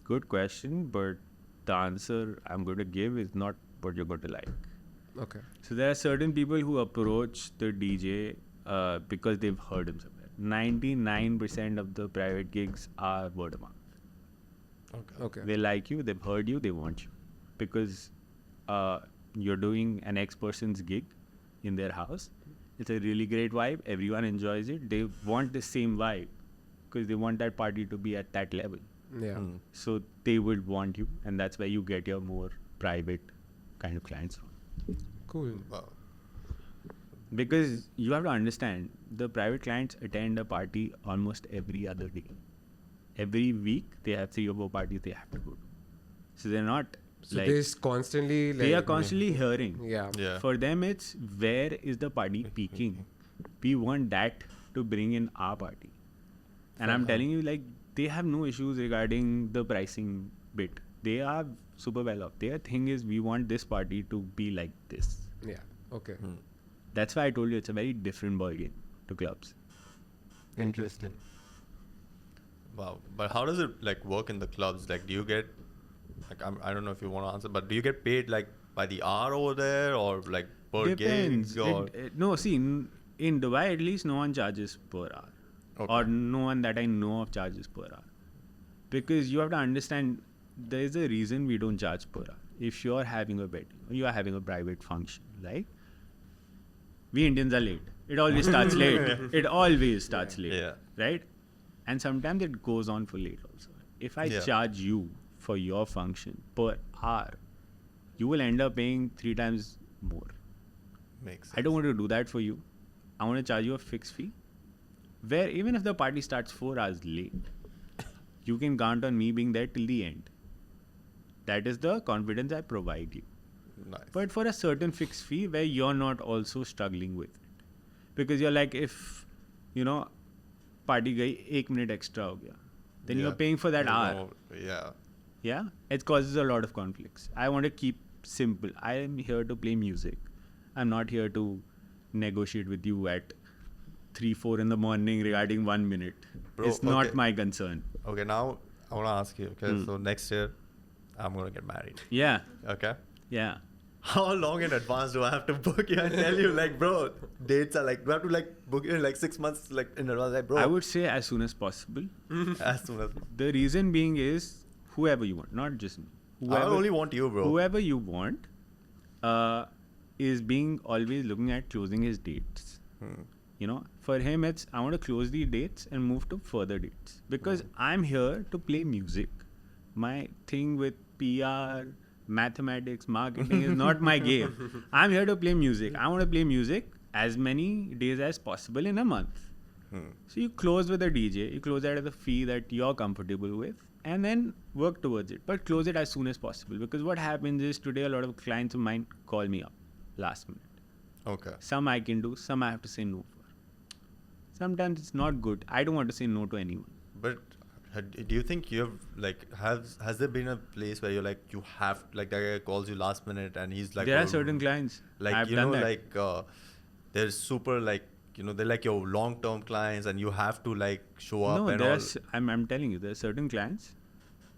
Good question, but the answer I'm going to give is not what you're going to like. Okay. So there are certain people who approach the DJ because they've heard him somewhere. 99% of the private gigs are word of mouth. Okay. They like you, they've heard you, they want you. Because you're doing an X person's gig in their house. It's a really great vibe. Everyone enjoys it. They want the same vibe because they want that party to be at that level. Yeah. So they would want you, and that's where you get your more private kind of clients from. Cool. Wow. Because you have to understand, the private clients attend a party almost every other day. Every week, they have 3 or 4 parties they have to go to. So they're not So like... there's constantly like... They are constantly hearing. Yeah. Yeah. For them, it's where is the party peaking? We want that to bring in our party. And I'm telling you, like, they have no issues regarding the pricing bit. They are super well off. Their thing is, we want this party to be like this. Yeah. Okay. That's why I told you it's a very different ballgame to clubs. Interesting. Wow. But how does it like work in the clubs? Like, do you get like I don't know if you want to answer, but do you get paid like by the hour over there or like per Depends. gig? Or No, see, in Dubai at least no one charges per hour. Okay. Or no one that I know of charges per hour. Because you have to understand, there is a reason we don't charge per hour. If you're having a wedding, or you are having a private function, right? We Indians are late. It always starts late. It always starts late. Yeah. Right? And sometimes it goes on for late also. If I Yeah. charge you for your function per hour, you will end up paying 3 times more. Makes sense. I don't want to do that for you. I want to charge you a fixed fee. Where even if the party starts 4 hours late, you can count on me being there till the end. That is the confidence I provide you. Nice. But for a certain fixed fee where you're not also struggling with it. Because you're like, if, party gayi 1 minute extra ho gaya, then you're paying for that hour. Yeah. Yeah? It causes a lot of conflicts. I want to keep simple. I am here to play music. I'm not here to negotiate with you at 3-4 in the morning regarding 1 minute. Bro, It's not okay. my concern. Okay, now I want to ask you. Okay, so next year I'm gonna get married. Yeah. Okay. Yeah. How long in advance do I have to book you and tell you, like, bro, dates are like, do I have to like book you in like 6 months, like in advance, like, bro? I would say as soon as possible. as soon as. The reason being is whoever you want, not just me. I only want you, bro. Whoever you want is being always looking at closing his dates. For him, it's I want to close the dates and move to further dates. Because I'm here to play music. My thing with PR, mathematics, marketing is not my game. I'm here to play music. I want to play music as many days as possible in a month. So you close with a DJ, you close that at the fee that you're comfortable with, and then work towards it. But close it as soon as possible. Because what happens is today a lot of clients of mine call me up last minute. Okay. Some I can do, some I have to say no for. Sometimes it's not good. I don't want to say no to anyone. But do you think you've like has there been a place where you're like you have like that guy calls you last minute and he's like There are certain clients. like I've you done know that. like they're super like they're like your long-term clients and you have to like show up No, and all. I'm telling you, there are certain clients.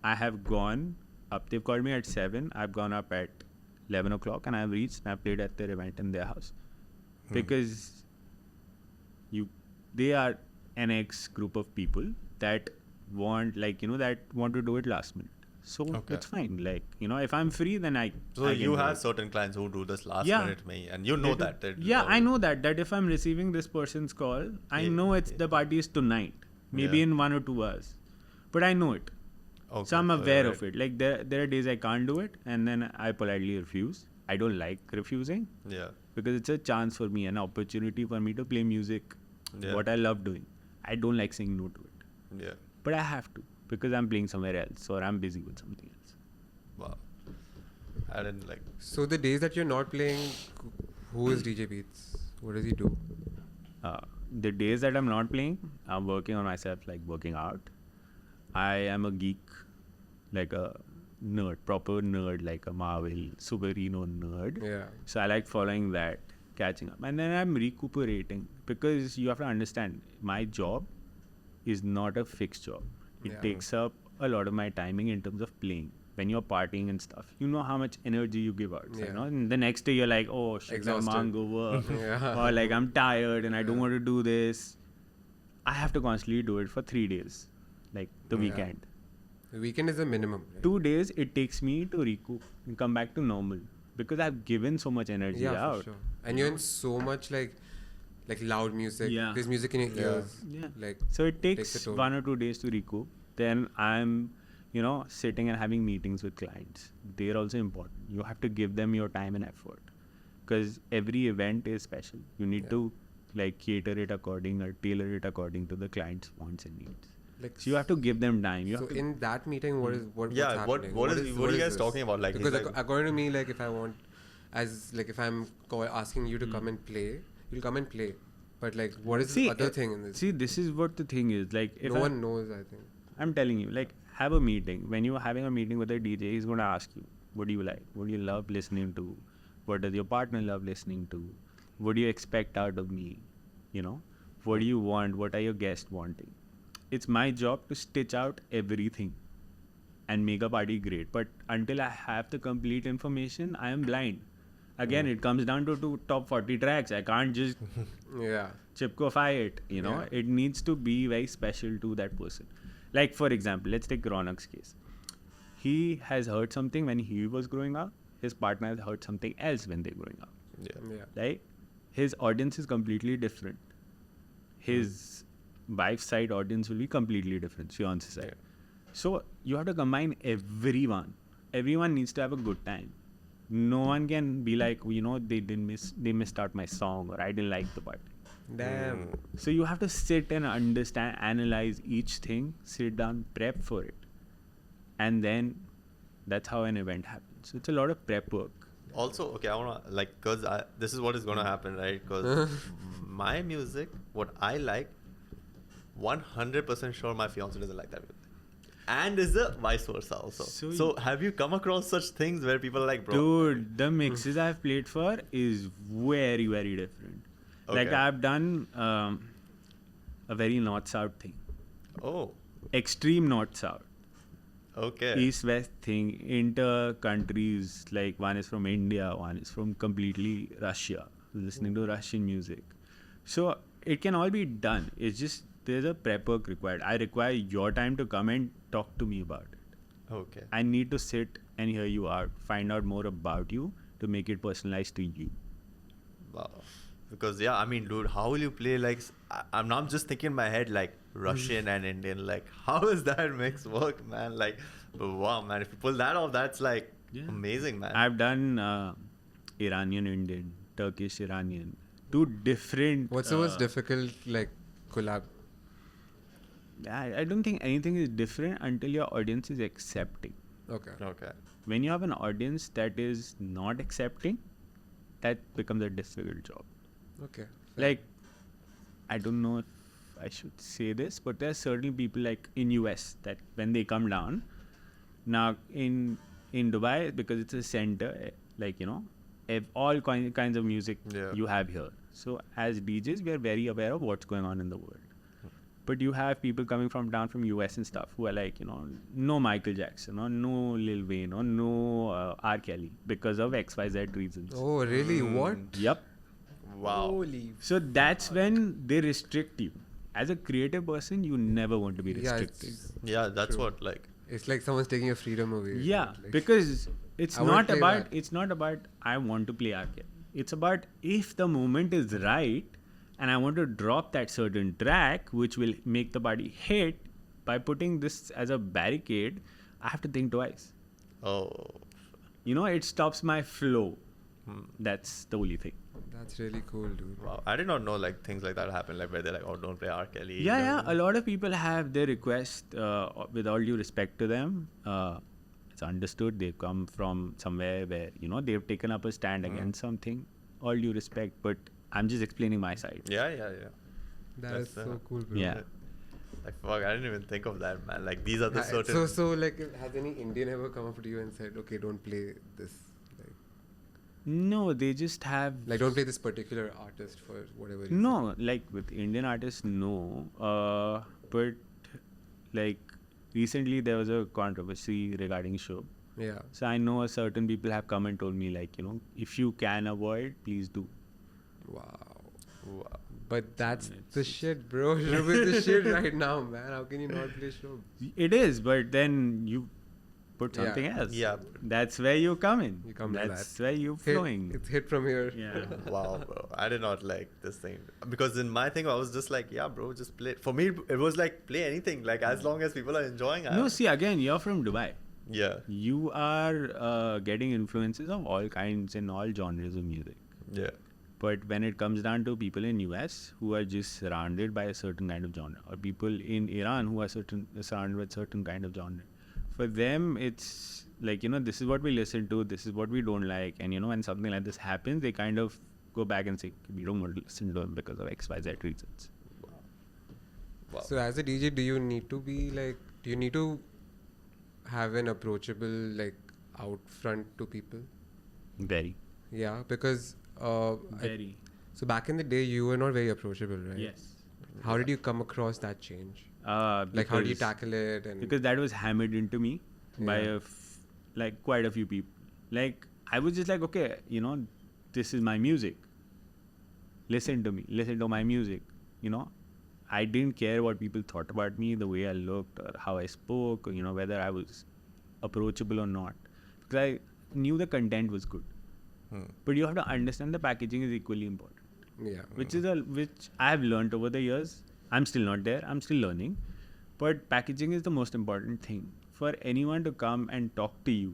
I have gone up. They've called me at 7. I've gone up at 11 o'clock and I've reached and I've played at their event in their house. Because they are an ex group of people that want that want to do it last minute. So it's fine. Like, if I'm free, then I So I you can do have it. certain clients who do this last Yeah. minute me and you know They do. that. Yeah, I know that if I'm receiving this person's call, I know it's the party is tonight, maybe in 1 or 2 hours, but I know it. Okay, So I'm so aware you're of it. Like there are days I can't do it, and then I politely refuse. I don't like refusing Yeah. because it's a chance for me, an opportunity for me to play music, what I love doing. I don't like saying no to it, Yeah. but I have to because I'm playing somewhere else or I'm busy with something else. Wow. I didn't like. So the days that you're not playing, who is DJ BEATZ? What does he do? The days that I'm not playing, I'm working on myself, like working out. I am a geek, like a nerd, proper nerd, like a Marvel superhero nerd. Yeah. So I like following that, catching up. And then I'm recuperating because you have to understand, my job is not a fixed job. It takes up a lot of my timing in terms of playing. When you're partying and stuff, you know how much energy you give out. Yeah. And the next day you're like, oh shit, I'm Exhausted. hungover. Or like I'm tired and I don't want to do this. I have to constantly do it for 3 days, like the weekend. The weekend is the minimum. Right? 2 days it takes me to recoup and come back to normal because I've given so much energy out. For sure. And you're in so much like loud music. Yeah. There's music in your ears. Yeah. Like So it takes a toll. 1 or 2 days to recoup. Then I'm, sitting and having meetings with clients. They're also important. You have to give them your time and effort because every event is special. You need to like cater it according or tailor it according to the client's wants and needs. Like So you have to give them time. You so have to, in that meeting, what's What happening? what are you guys this? talking about? Like Because he's like, according to me, like if I want, if I'm asking you to come and play, you'll come and play. But like, what is the other thing in this? See, this is what the thing is. Like, if No one knows, I think. I'm telling you, like, have a meeting. When you're having a meeting with a DJ, he's going to ask you, what do you like? What do you love listening to? What does your partner love listening to? What do you expect out of me? What do you want? What are your guests wanting? It's my job to stitch out everything. and make a party great. But until I have the complete information, I am blind. Again, it comes down to top 40 tracks. I can't just Yeah. chipkofy it, you know. Yeah. It needs to be very special to that person. Like, for example, let's take Raunak's case. He has heard something when he was growing up. His partner has heard something else when they're growing up. Yeah. Yeah. Right? His audience is completely different. His wife's side audience will be completely different, fiance's side. Yeah. So you have to combine everyone. Everyone needs to have a good time. No one can be like, you know, they missed out my song, or I didn't like the part. Damn. So you have to sit and understand, analyze each thing, sit down, prep for it. And then that's how an event happens. So it's a lot of prep work. Also, okay, I wanna like, cause this is what is gonna happen, right? Cause my music, what I like, 100% sure my fiance doesn't like that music, and is the vice versa also. So have you come across such things where people are like, bro? Dude, the mixes I've played for is very, very different. Like Okay. I've done a very north-south thing. Oh, Extreme north-south. okay. East-west thing. Inter countries, like one is from India, one is from completely Russia. Listening to Russian music. So it can all be done. It's just there's a prep work required. I require your time to come and talk to me about it. Okay. I need to sit and hear you out, find out more about you to make it personalized to you. Wow. Because yeah, I mean, dude, how will you play like? I'm not just thinking in my head like Russian and Indian. Like, how does that mix work, man? Like, wow, man. If you pull that off, that's like amazing, man. I've done Iranian Indian, Turkish Iranian, two different. What's the most difficult like collab? I don't think anything is different until your audience is accepting. Okay. Okay. When you have an audience that is not accepting, that becomes a difficult job. Okay. Like, I don't know if I should say this, but there are certain people like in US that when they come down, now in Dubai, because it's a center, like, you know, all kinds of music you have here. So as DJs, we are very aware of what's going on in the world. But you have people coming from down from US and stuff who are like, you know, no Michael Jackson or no Lil Wayne or no R. Kelly because of XYZ reasons. Oh, really? What? Yep. Wow. Holy. So that's when they restrict you. As a creative person, you never want to be Yeah, restricted. Yeah, that's True. what like. It's like someone's taking your freedom away. Yeah, Like, because it's I wanna not play about that. it's not about I want to play R. Kelly. It's about if the moment is right and I want to drop that certain track which will make the party hit, by putting this as a barricade, I have to think twice. Oh. You know, it stops my flow. That's the only thing. That's really cool, dude. Wow. I did not know like things like that happen. Like where they're like, oh, don't play R. Kelly. Yeah. A lot of people have their request, with all due respect to them. It's understood they've come from somewhere where, you know, they've taken up a stand against something. All due respect, but I'm just explaining my side. Yeah. That is That's, so cool, bro. Yeah. Like fuck, I didn't even think of that, man. Like these are the certain. So like, has any Indian ever come up to you and said, okay, don't play this? No, they just have. Like, don't play this particular artist for whatever reason. No, like with Indian artists, no. But like recently there was a controversy regarding show. Yeah. So I know certain people have come and told me like, you know, if you can avoid, please do. Wow. Wow. But that's the shit, bro. Shub is the shit right now, man. How can you not play Shub? It is, but then you put Yeah. something else. Yeah. That's where you come in. You come to That's that. where you flowing. It's hit from here. Yeah. Wow, bro. I did not like this thing. Because in my thing, I was just like, yeah, bro, just play. For me, it was like, play anything. Like, as long as people are enjoying it. No, see, again, you're from Dubai. Yeah. You are getting influences of all kinds and all genres of music. Yeah. But when it comes down to people in US who are just surrounded by a certain kind of genre, or people in Iran who are surrounded with certain kind of genre, for them it's like, you know, this is what we listen to, this is what we don't like, and you know, when something like this happens, they kind of go back and say, we don't want to listen to them because of XYZ reasons. Wow. So as a DJ, do you need to have an approachable, like, out front to people? Very. Yeah, because Very. so back in the day, you were not very approachable, right? Yes. How did you come across that change? Like Like, how do you tackle it? And because that was hammered into me. by like quite a few people. Like I was just like, okay, you know, this is my music. Listen to me. Listen to my music. You know, I didn't care what people thought about me, the way I looked, or how I spoke, or, you know, whether I was approachable or not. Because I knew the content was good. But you have to understand the packaging is equally important. Yeah. Which I have learned over the years. I'm still not there. I'm still learning. But packaging is the most important thing. For anyone to come and talk to you,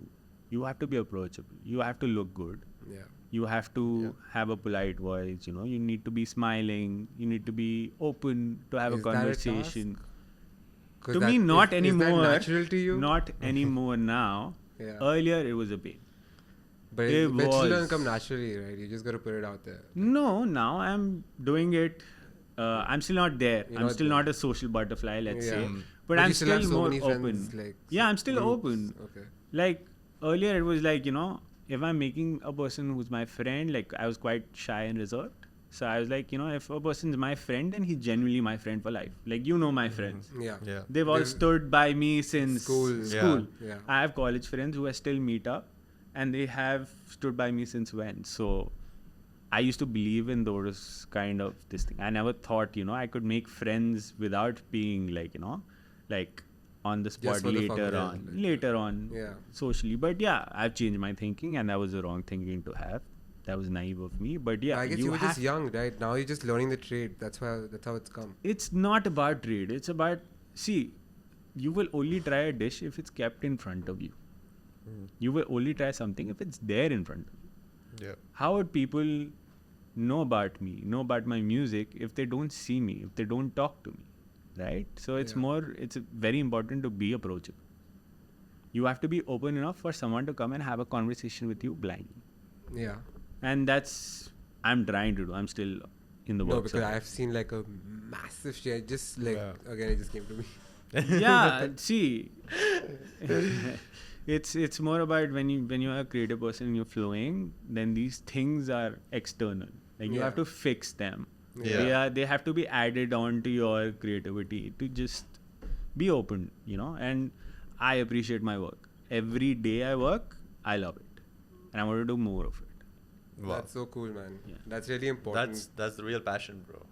you have to be approachable. You have to look good. Yeah. You have to have a polite voice, you know. You need to be smiling. You need to be open to have Is a that a conversation. 'Cause To that me, not is anymore. that natural to you? Not anymore now. Yeah. Earlier, it was a pain. But it it doesn't was- come naturally, right? You just got to put it out there. No, now I'm doing it. I'm still not there. You're I'm not still there. not a social butterfly, let's Yeah. say. Mm. But But I'm you still have still so more many open. friends, like, Yeah, I'm still groups. open. Okay. Like earlier, it was like, you know, if I'm making a person who's my friend, like I was quite shy and reserved. So I was like, you know, if a person's my friend, then he's genuinely my friend for life. Like, you know my friends. Yeah. Yeah. They've all stood by me since School. Yeah. I have college friends who I still meet up, and they have stood by me since when. So I used to believe in those kind of this thing. I never thought, you know, I could make friends without being like, you know, like on the spot Just for the fuck of later it, on, like- Yeah. socially. But yeah, I've changed my thinking, and that was the wrong thinking to have. That was naive of me. But yeah, I guess you were have just young, right? Now you're just learning the trade. That's how it's come. It's not about trade. It's about, see, you will only try a dish if it's kept in front of you. You will only try something if it's there in front of you. Yeah. How would people know about me, know about my music if they don't see me, if they don't talk to me, right? So it's it's very important to be approachable. You have to be open enough for someone to come and have a conversation with you blindly. Yeah. And I'm trying to do. I'm still in the No, works. because of it. I've seen like a massive share. Just like again, it just came to me. Yeah, see, it's more about when you are a creative person and you're flowing, then these things are external. Like you have to fix them. Yeah. They have to be added on to your creativity to just be open, you know. And I appreciate my work. Every day I work, I love it, and I want to do more of it. Wow. That's so cool, man. Yeah. That's really important. That's the real passion, bro.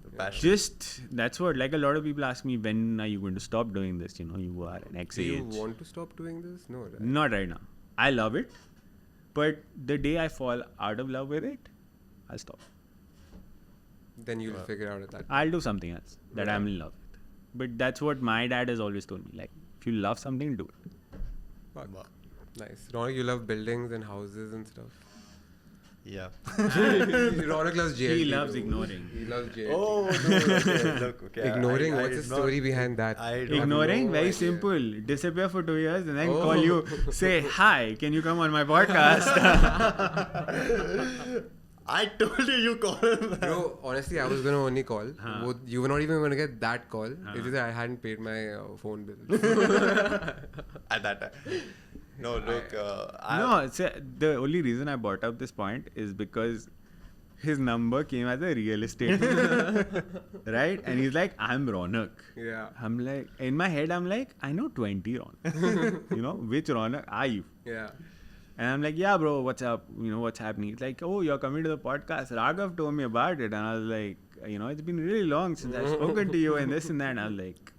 The passion. Just that's what, like, a lot of people ask me, when are you going to stop doing this? You know, you are an X Do you age. want to stop doing this? No, right? Not right now. I love it, but the day I fall out of love with it, I'll stop. Then you'll figure out that. I'll do something else that I'm in love with. But that's what my dad has always told me. Like, if you love something, do it. Fuck. Wow. Nice. Raunak, you love buildings and houses and stuff. Yeah. Raunak loves JLT. He loves bro. ignoring. He loves JLT. Oh, no. Okay, look, okay. Ignoring? I What's the did not- story behind that? I don't Ignoring, no very idea. simple. Disappear for 2 years and then Oh. call you, say, hi, can you come on my podcast? I told you call him. Bro, honestly, I was going to only call. You were not even going to get that call. It's just that I hadn't paid my phone bill. At that time. No, look. No, the only reason I brought up this point is because his number came as a real estate, right? And he's like, I'm Raunak. Yeah. I'm like, in my head, I'm like, I know 20 Raunak. You know, which Raunak are you? Yeah. And I'm like, yeah, bro, what's up? You know, what's happening? He's like, oh, you're coming to the podcast. Raaghav told me about it. And I was like, you know, it's been really long since I've spoken to you and this and that. And I was like,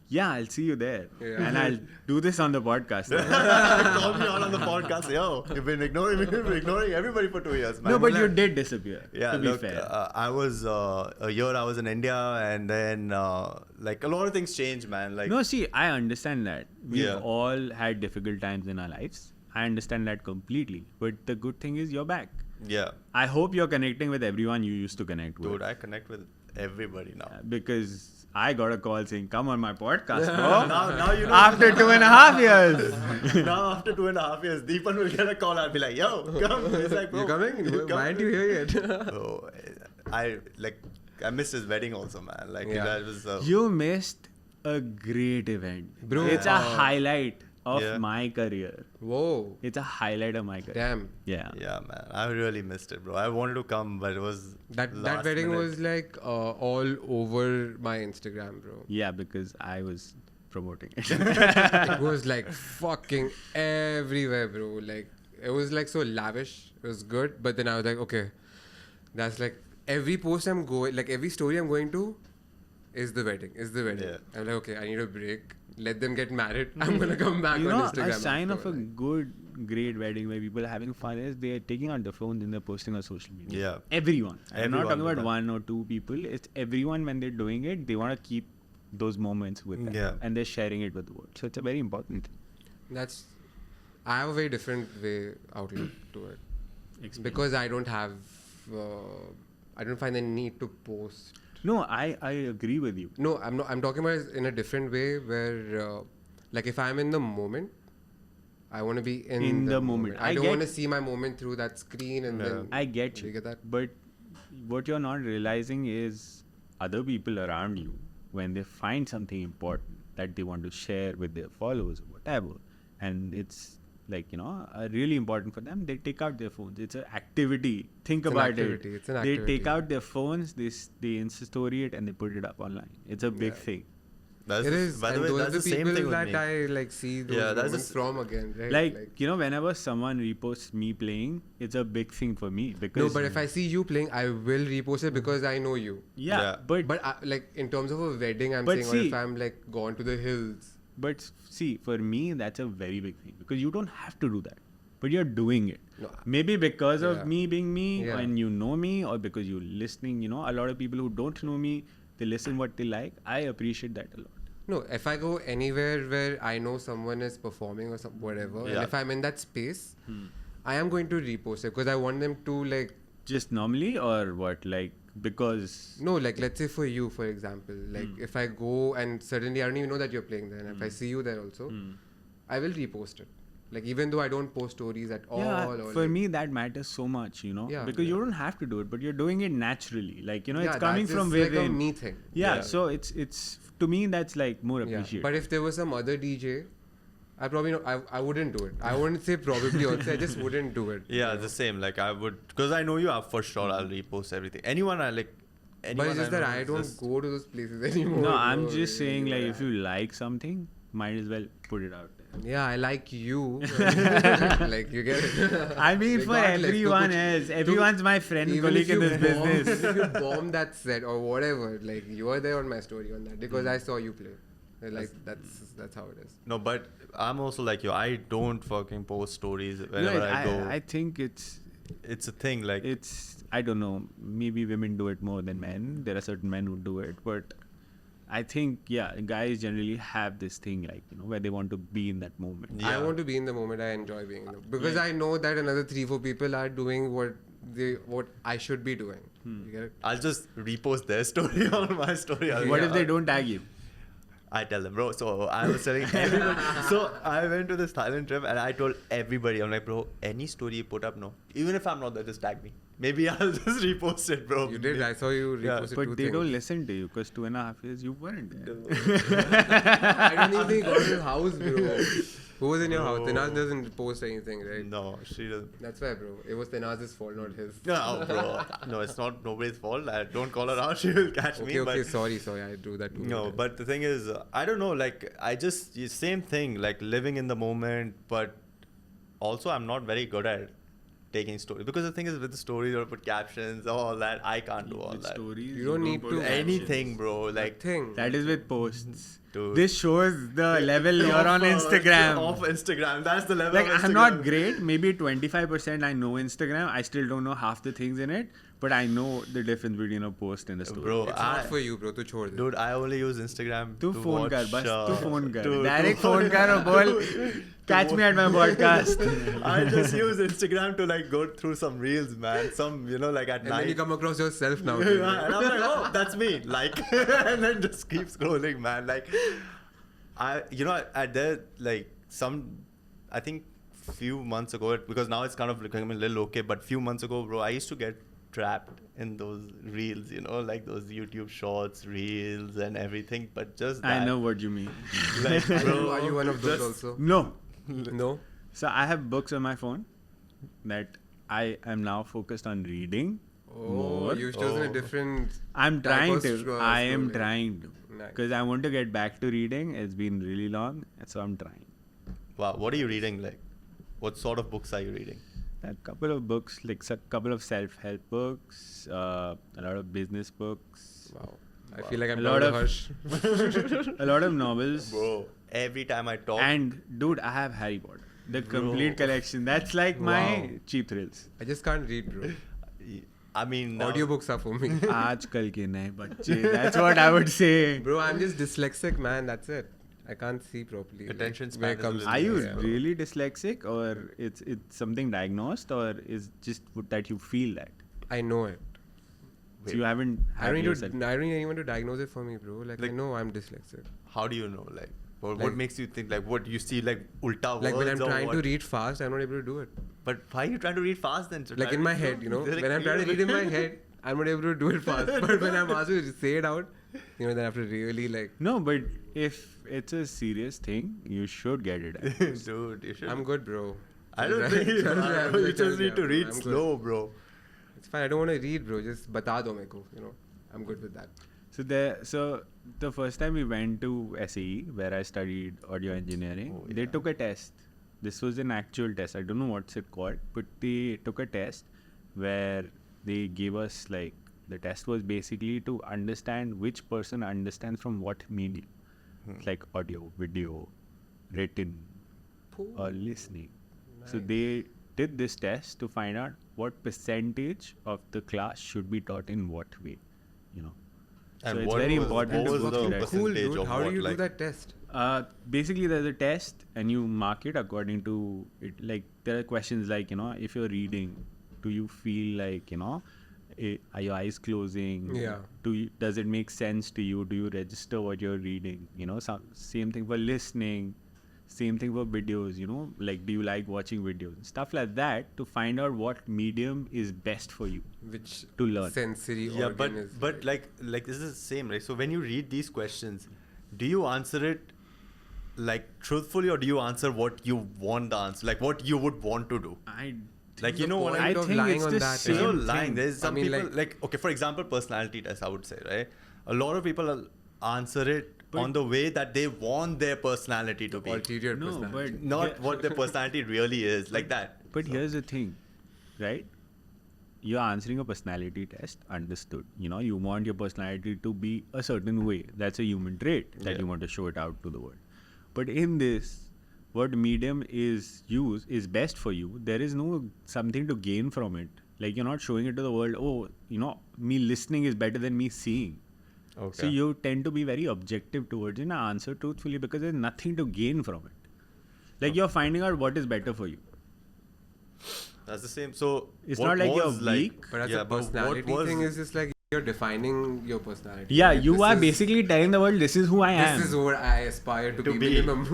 yeah, I'll see you there. Yeah. And I'll do this on the podcast. Call me on the podcast. Yo, you've been ignoring me. You've been ignoring everybody for 2 years, man. No, but you did disappear, Yeah, to be look, fair. I was a year I was in India, and then like a lot of things changed, man. Like No, see, I understand that. We've Yeah. all had difficult times in our lives. I understand that completely. But the good thing is you're back. yeah, I hope you're connecting with everyone you used to connect with. dude, I connect with everybody now. Because I got a call saying, come on my podcast, bro. Now you know. After 2.5 years. Now after 2.5 years, Deepan will get a call. I'll be like, yo, come. He's like, bro, You coming? come. Why aren't you here yet? Bro, I missed his wedding also, man. Like Yeah. that was. You missed a great event. Bro. It's a highlight of Yeah. my career. Whoa. It's a highlight of my career. Damn. Yeah. Yeah, man. I really missed it, bro. I wanted to come, but it was That last wedding minute. was like all over my Instagram, bro. Yeah, because I was promoting it. It was like fucking everywhere, bro. Like it was like so lavish. It was good, but then I was like, okay, that's like every post I'm going, like every story I'm going to, is the wedding. Yeah. I'm like, okay, I need a break. Let them get married. I'm gonna come back on Instagram. A sign of a after, good, great wedding where people are having fun is they are taking out the phones and they're posting on social media. Yeah. Everyone. I'm not talking Everyone about with one or two people. It's everyone when they're doing it, they want to keep those moments with them. Yeah. And they're sharing it with the world. So it's a very important thing. That's. I have a very different outlook to it because I don't have. I don't find the need to post. No, I agree with you. No, I'm not. I'm talking about it in a different way where, like, if I'm in the moment, I want to be in the moment. I don't want to see my moment through that screen and then. I get you. you. Get that? But what you're not realizing is other people around you, when they find something important that they want to share with their followers or whatever, and it's like, really important for them, they take out their phones. It's an activity. Think about it. It's an They activity. take out their phones, they Insta story it, and they put it up online. It's a big thing. That's It is. By the and way, those that's are the the same people thing with that me. I like see those Yeah, that's moments from again, right? Like, whenever someone reposts me playing, it's a big thing for me because no, but if I see you playing, I will repost it because I know you. yeah. But Like in terms of a wedding, I'm But saying, or see- if I'm like gone to the hills. But see, for me, that's a very big thing because you don't have to do that, but you're doing it. No. Maybe because Yeah. of me being me Yeah. and you know me, or because you're listening. A lot of people who don't know me, they listen what they like. I appreciate that a lot. No, if I go anywhere where I know someone is performing or whatever, and Yeah. if I'm in that space, I am going to repost it because I want them to like. Just normally, or what? Like because No, like let's say for you, for example, like if I go and suddenly I don't even know that you're playing there, and if I see you there also, I will repost it. Like even though I don't post stories at all. yeah, or for like, me that matters so much. Yeah, because you yeah. don't have to do it, but you're doing it naturally. Like yeah, it's coming that from is like a within. me thing. Yeah, so it's to me that's like more Yeah. appreciated. But if there was some other DJ, I probably not. I wouldn't do it. I wouldn't say probably also. I just wouldn't do it. Yeah, the same. Like I would, because I know you are for sure. I'll repost everything. Anyone I like. But it's just that know I is don't just- go to those places anymore. No, I'm bro. just saying, like, Yeah. if you like something, might as well put it out there. Yeah, I like you. Like you get it. I mean, for Regardless, everyone to else, everyone's my friend, even colleague if in you this bomb, business. even if you bomb that set or whatever, like you are there on my story on that because I saw you play. Like that's how it is. No, but I'm also like you. I don't fucking post stories whenever No, I go. I think it's It's a thing. Like I don't know, maybe women do it more than men. There are certain men who do it, but I think, yeah, guys generally have this thing, like, where they want to be in that moment. Yeah. I want to be in the moment. I enjoy being in the because I know that another 3-4 people are doing what I should be doing. You get it? I'll just repost their story on my story. What if they don't tag you? I tell them, bro. So I was telling everybody. So I went to this Thailand trip and I told everybody, I'm like, bro, any story you put up, no. Even if I'm not there, just tag me. Maybe I'll just repost it, bro. You did. I saw you Yeah, reposted But 2 they things. don't listen to you because 2.5 years you weren't there. I don't even think he got his house, bro. Who was in your house? Tenaz doesn't post anything, right? No, she doesn't. That's why, bro. It was Tenaz's fault, not his. No, bro. No, it's not nobody's fault. I don't call her out. She will catch me. Okay, But sorry. I do that too. no, but the thing is, I don't know. Like, same thing. Like living in the moment, but also I'm not very good at taking stories because the thing is with the stories you put captions, all that. I can't do all With that. stories, You don't need put to- Anything, bro. Like, thing. That is with posts. Dude. This shows the level you're on Instagram. Off Instagram. That's the level Like, of Instagram. I'm not great. Maybe 25% I know Instagram. I still don't know half the things in it. But I know the difference between a post and a story. Bro, It's not for you, bro. To chhod de. Dude, I only use Instagram तू to phone watch, कर बस तू phone कर to- direct to- phone कर और बोल catch me at my podcast. I just use Instagram to like go through some reels, man. Some, like at And night. then you come across yourself now. Yeah, dude. and I'm like, oh, that's me. Like, and then just keep scrolling, man. Like, I think few months ago, because now it's kind of becoming a little okay, but few months ago, bro, I used to get trapped in those reels, like those YouTube shorts, reels and everything, but just that. I know what you mean. Like, bro, Are you one of those just- also? No. No. So I have books on my phone that I am now focused on reading Oh, more. you've chosen a different. I'm trying type of to. I am scrolling. trying to. Nice. Because I want to get back to reading. It's been really long, so I'm trying. Wow, what are you reading? Like, what sort of books are you reading? A couple of books, like a couple of self-help books, a lot of business books, Wow. I feel like I'm A lot talking of- to Harsh. a lot of novels. Bro, every time I talk, And dude, I have Harry Potter, the complete collection. That's like Wow. my cheap thrills. I just can't read, bro. I mean, now- Audiobooks are for me. Aajkal ke naye bacche. That's what I would say. Bro, I'm just dyslexic, man. That's it. I can't see properly. Attention Like, span where is a comes little Are you yeah. really dyslexic, or it's something diagnosed, or is just that you feel that? I know it. So you haven't I had don't, yourself. need I don't need anyone to diagnose it for me, bro. Like I Like- know I'm dyslexic. how do you know? Like, what Like- makes you think? Like, what you see? Like, ulta Like when I'm words or trying what? to read fast, I'm not able to do it. But why are you trying to read fast then? Like in my head, you know. When I'm trying to read in my head, I'm not able to do it fast. But when I'm asked to say it out, you know, then I have to really like. No, but if it's a serious thing, you should get it. Dude, you should. I'm good, bro. I don't think you Chal raha hai, You just chal need raha to hai, read I'm good. slow, bro. It's fine. I don't want to read, bro. Just bata do meko, you know. I'm good with that. So the first time we went to SAE, where I studied audio engineering, Oh, they yeah. took a test. This was an actual test. I don't know what's it called, but they took a test where they gave us like the test was basically to understand which person understands from what medium, like audio, video, written, or listening. So Nice. they did this test to find out what percentage of the class should be taught in what way, you know. And So it's what very was- important what to was go the through that. percentage Cool, dude. of How do what, you do like- that test? Basically, there's a test, and you mark it according to it. Like there are questions like, you know, if you're reading, do you feel like, you know, are your eyes closing? Yeah. Does it make sense to you? Do you register what you're reading? You know, same thing for listening. Same thing for videos, you know, like do you like watching videos? Stuff like that to find out what medium is best for you Which to learn. sensory Yeah, organ is but like this is the same, right? So when you read these questions, do you answer it like truthfully, or do you answer what you want the answer, like what you would want to do? Like, you know what I point of think lying it's on the that same There's no thing. lying. There's some I mean, people like okay, for example, personality test. I would say, right? A lot of people answer it on the way that they want their personality to be, ulterior No, personality. but not what their personality really is, like that. But here's the thing, right? You're answering a personality test, understood. You know, you want your personality to be a certain way. That's a human trait that Yeah. you want to show it out to the world. But in this, what medium is used is best for you. There is no something to gain from it. Like you're not showing it to the world, oh, you know, me listening is better than me seeing. Okay. So you tend to be very objective towards it and answer truthfully because there's nothing to gain from it. Like you're finding out what is better for you. That's the same. So It's what not like you're was, weak. But as yeah, a but what personality was- thing is just like you're defining your personality. Yeah, Like, you this are is- basically telling the world this is who I am. This is what I aspire to be. be. Minimum.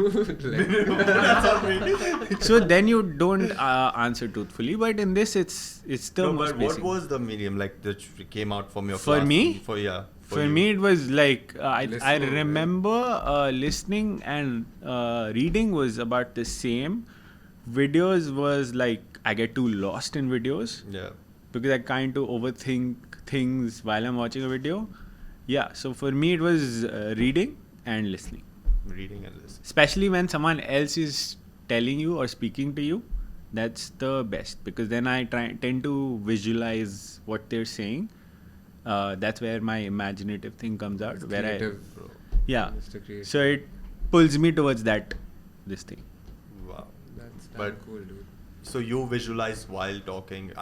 Like, So then you don't answer truthfully, but in this it's the No, most but what basic. was the medium like that came out from your For class? me? For For you. me, it was like I Listening, remember listening and reading was about the same. Videos was like I get too lost in videos Yeah. because I kind of overthink things while I'm watching a video. Yeah, so for me it was reading and listening, Reading and listening. especially when someone else is telling you or speaking to you. That's the best because then I tend to visualize what they're saying. That's where my imaginative thing comes out. Where creative, bro. yeah, Mr. Creative. so it pulls me towards this thing. Wow. That's damn But- cool, dude. So you visualize while talking.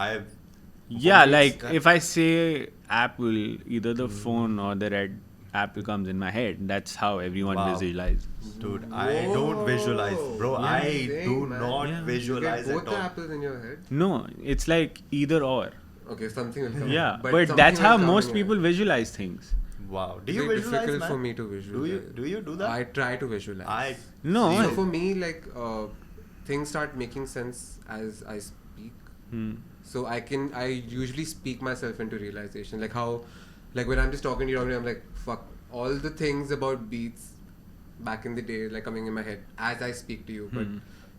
Yeah, me, like it's- if I say apple, either the phone or the red apple comes in my head. That's how everyone Wow. visualizes. Dude, I don't visualize, bro. Yeah. I Insane, do man. not Yeah. You visualize get both at the all. apples in your head. No, it's like either or. Okay, something will come. Yeah, but but something that's will how come most in your people head. visualize things. Wow. Do It's you very visualize, difficult man? for me to visualize. Do you do that? I try to visualize. I No, So for me, like things start making sense as I speak. So I usually speak myself into realization. Like how, like when I'm just talking to you, I'm like, fuck, all the things about beats back in the day, like coming in my head as I speak to you. But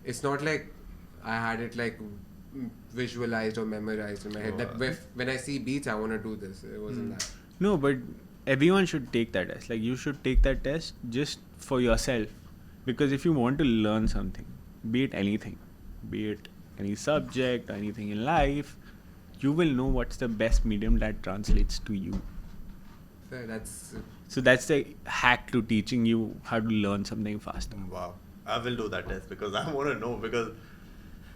it's not like I had it like visualized or memorized in my head. That when I see beats, I want to do this. It wasn't that. No, but everyone should take that test. Like, you should take that test just for yourself. Because if you want to learn something, be it anything, be it any subject or anything in life, you will know what's the best medium that translates to you. So that's the hack to teaching you how to learn something faster. Wow. I will do that test because I want to know, because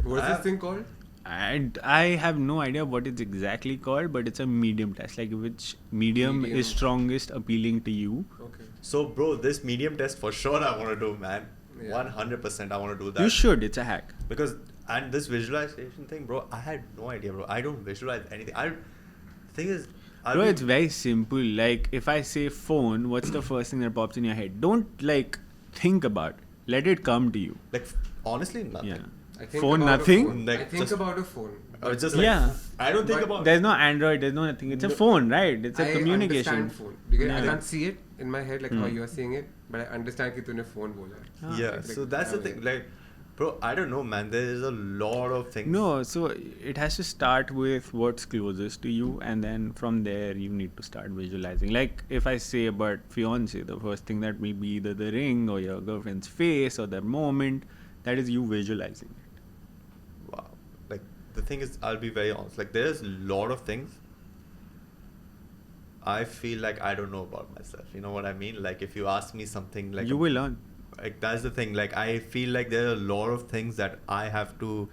What's this thing called? And I have no idea what it's exactly called, but it's a medium test. Like, which medium is strongest appealing to you. Okay. So, bro, this medium test for sure I want to do, man. Yeah. 100% I want to do that. You should. It's a hack. Because, and this visualization thing, bro, I had no idea, bro. I don't visualize anything. The thing is, Bro, it's very simple. Like, if I say phone, what's the first thing that pops in your head? Don't, like, think about it. Let it come to you. like, honestly, nothing. Yeah. I think Phone, about a nothing? phone. Like, I think just- about a phone. It's just like, Yeah. I don't think But about There's no Android, there's no nothing. It's a phone, right? It's a I communication. understand phone because I Yeah. can't see it in my head like how you are seeing it, but I understand that तूने phone बोला है. Yeah, Like, so that's the thing. Like, bro, I don't know, man. There is a lot of things. No, so it has to start with what's closest to you, and then from there you need to start visualizing. Like, if I say about fiance, the first thing that will be either the ring or your girlfriend's face or the moment, that is you visualizing it. Wow. Like, the thing is, I'll be very honest. Like, there's a lot of things I feel like I don't know about myself. You know what I mean? Like, if you ask me something like... You will learn. Like, that's the thing. Like, I feel like there are a lot of things that I have to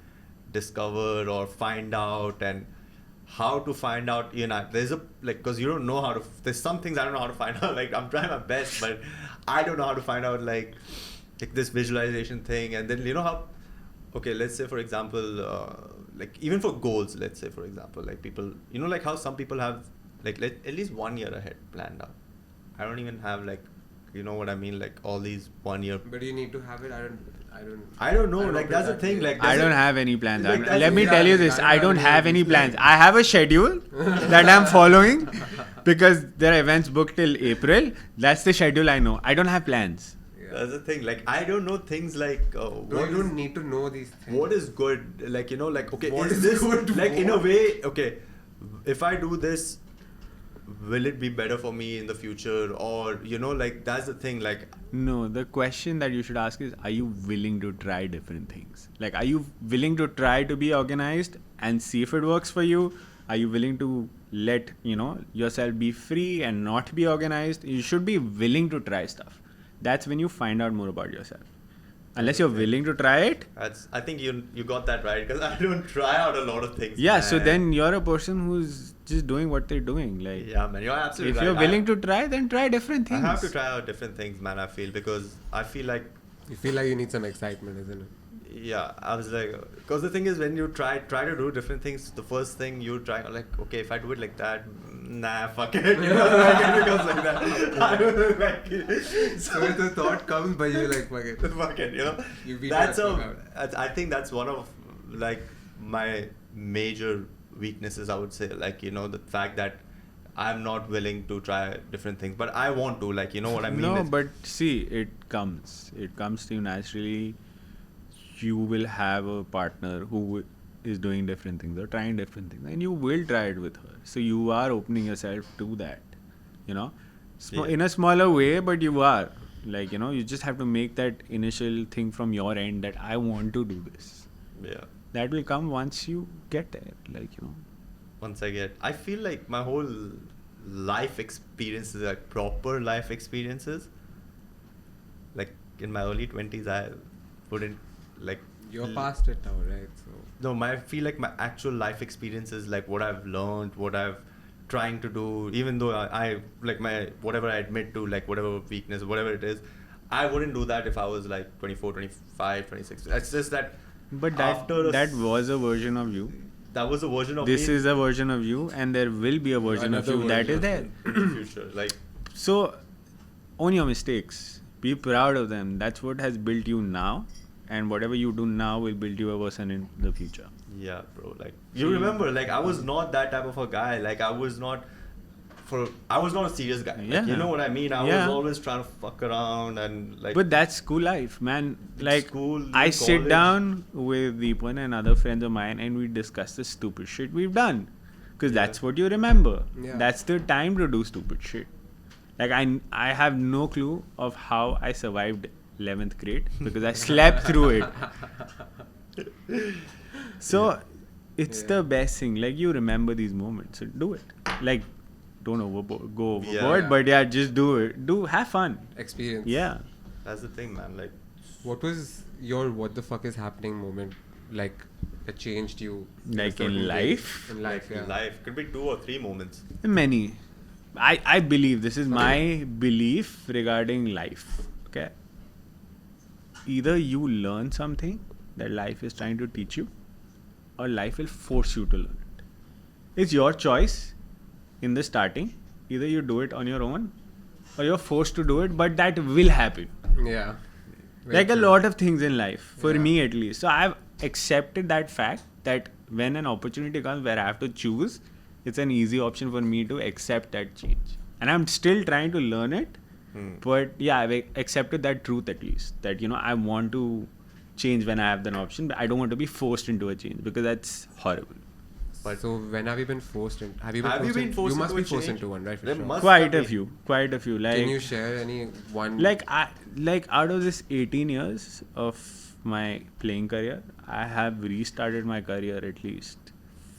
discover or find out, and how to find out, you know, there's a, like, because you don't know how to, there's some things I don't know how to find out. Like, I'm trying my best, but I don't know how to find out, like this visualization thing. And then, you know how, okay, let's say, for example, like, even for goals, let's say, for example, like, people, you know, like how some people have, like at least 1 year ahead planned out. I don't even have, like, you know what I mean, like all these 1 year. But you need to have it. I don't know. Like, that's the thing. Like, I don't have any plans. Like, Let me yeah, tell you this. I don't have any plans. I have a schedule that I'm following because there are events booked till April. That's the schedule I know. I don't have plans. That's the thing. Like, I don't know things like You don't need to know these things. what is good. Like, you know, like, okay, What is is this good? like in a What? way? Okay, if I do this, will it be better for me in the future? Or, you know, like, that's the thing. Like, No, the question that you should ask is, are you willing to try different things? Like, are you willing to try to be organized and see if it works for you? Are you willing to let, you know, yourself be free and not be organized? You should be willing to try stuff. That's when you find out more about yourself. Unless you're willing to try it. I think you got that right, because I don't try out a lot of things. Yeah, man. so then you're a person who's just doing what they're doing. Like, Yeah, man, you're absolutely if right. you're willing to try, then try different I things. have to try out different things, man, I feel, because I feel like, You feel like you need some excitement, isn't it? yeah, I was like, because the thing is, when you try to do different things, the first thing you try, like, okay, if I do it like that, nah, fuck it, you know, like, it becomes like that. I don't like it. So the thought comes, but you're like, fuck it. Fuck it, you know. You beat That's yourself I think that's one of, like, my major weaknesses, I would say, like, you know, the fact that I'm not willing to try different things, but I want to, like, you know what I mean? No, but see, it comes to you naturally. You will have a partner who is doing different things or trying different things, and you will try it with her. So you are opening yourself to that, you know, Yeah. in a smaller way, but you are, like, you know, you just have to make that initial thing from your end that I want to do this. Yeah. That will come once you get there, like, you know. Once I feel like my whole life experiences, like proper life experiences, like in my early 20s, I wouldn't, like, You're past it now, right? So no, I feel like my actual life experiences, like what I've learned, what I've trying to do, even though I like my, whatever I admit to, like whatever weakness, whatever it is, I wouldn't do that if I was like 24, 25, 26. It's just that. But after that was a version of you. That was a version of This me is a version of you, and there will be a version of Another you that is version there. in the future. Like, So, own your mistakes. Be proud of them. That's what has built you now, and whatever you do now will build you a person in the future. yeah, bro. Like, you remember, like, I was not that type of a guy. Like, I was not a serious guy. Like, Yeah. you know what I mean? I Yeah. was always trying to fuck around and like. But that's school life, man. Like, school, I sit college. down with Deepan and other friends of mine, and we discuss the stupid shit we've done, because that's what you remember. Yeah. That's the time to do stupid shit. Like I have no clue of how I survived 11th grade because I slept through it. So it's the best thing. Like you remember these moments, so do it. Like don't go overboard, but just do it. Have fun. Experience. Yeah. That's the thing, man. Like, What was your what the fuck is happening moment like that changed you? Like a certain in way? life? In life, yeah. life could be 2 or 3 moments. Many. I believe this is my belief regarding life. Okay. Either you learn something that life is trying to teach you, or life will force you to learn it. It's your choice in the starting. Either you do it on your own, or you're forced to do it, but that will happen. Yeah. Very Like a true. lot of things in life, for Yeah. me at least. So I've accepted that fact that when an opportunity comes where I have to choose, it's an easy option for me to accept that change. And I'm still trying to learn it. But yeah, I've accepted that truth at least. That, I want to change when I have an option, but I don't want to be forced into a change because that's horrible. But So when have you been forced in? Have you Have you been forced You must into be a forced change? into one, right? For There sure. must Quite have a been. few. Like, Can you share any one? like out of this 18 years of my playing career, I have restarted my career at least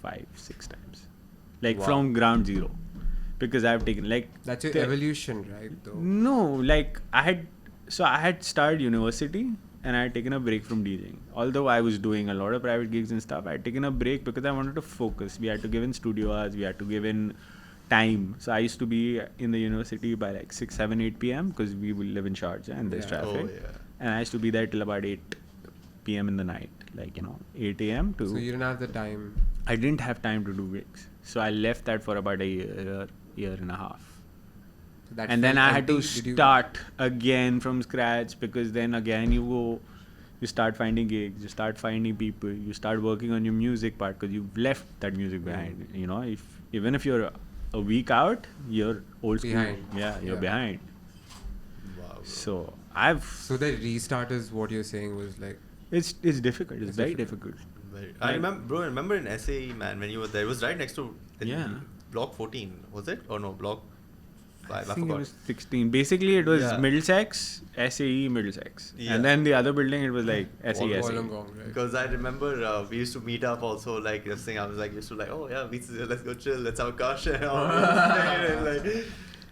5-6 times, like Wow. from ground zero, because I've taken That's your the- evolution, right? Though. No, like I had started university and I had taken a break from DJing. Although I was doing a lot of private gigs and stuff, I had taken a break because I wanted to focus. We had to give in studio hours, we had to give in time. So I used to be in the university by like 6, 7, 8 p.m. because we will live in Sharjah and there's Yeah. traffic. Oh, yeah. And I used to be there till about 8 p.m. in the night, 8 a.m. to. So you didn't have the time. I didn't have time to do gigs. So I left that for about a year and a half. That And then felt I had to empty. Did you- start again from scratch because then again you start finding gigs, you start finding people, you start working on your music part because you've left that music behind. Even if you're a week out, you're old school. Behind. Yeah, you're Yeah. behind. Wow, bro. So So the restart is what you're saying was like. it's difficult. It's very difficult. I remember in SAE, man, when you were there, it was right next to Yeah. block 14, was it? Or no, block 5, I I think it forgot. was 16. Basically, it was Yeah. Middlesex, SAE, Middlesex. Yeah. And then the other building, it was like SAE, SAE. Wollongong, right? Because I remember we used to meet up also, like this thing. I was like, used to like, oh yeah, let's go chill, let's have a car share. Like,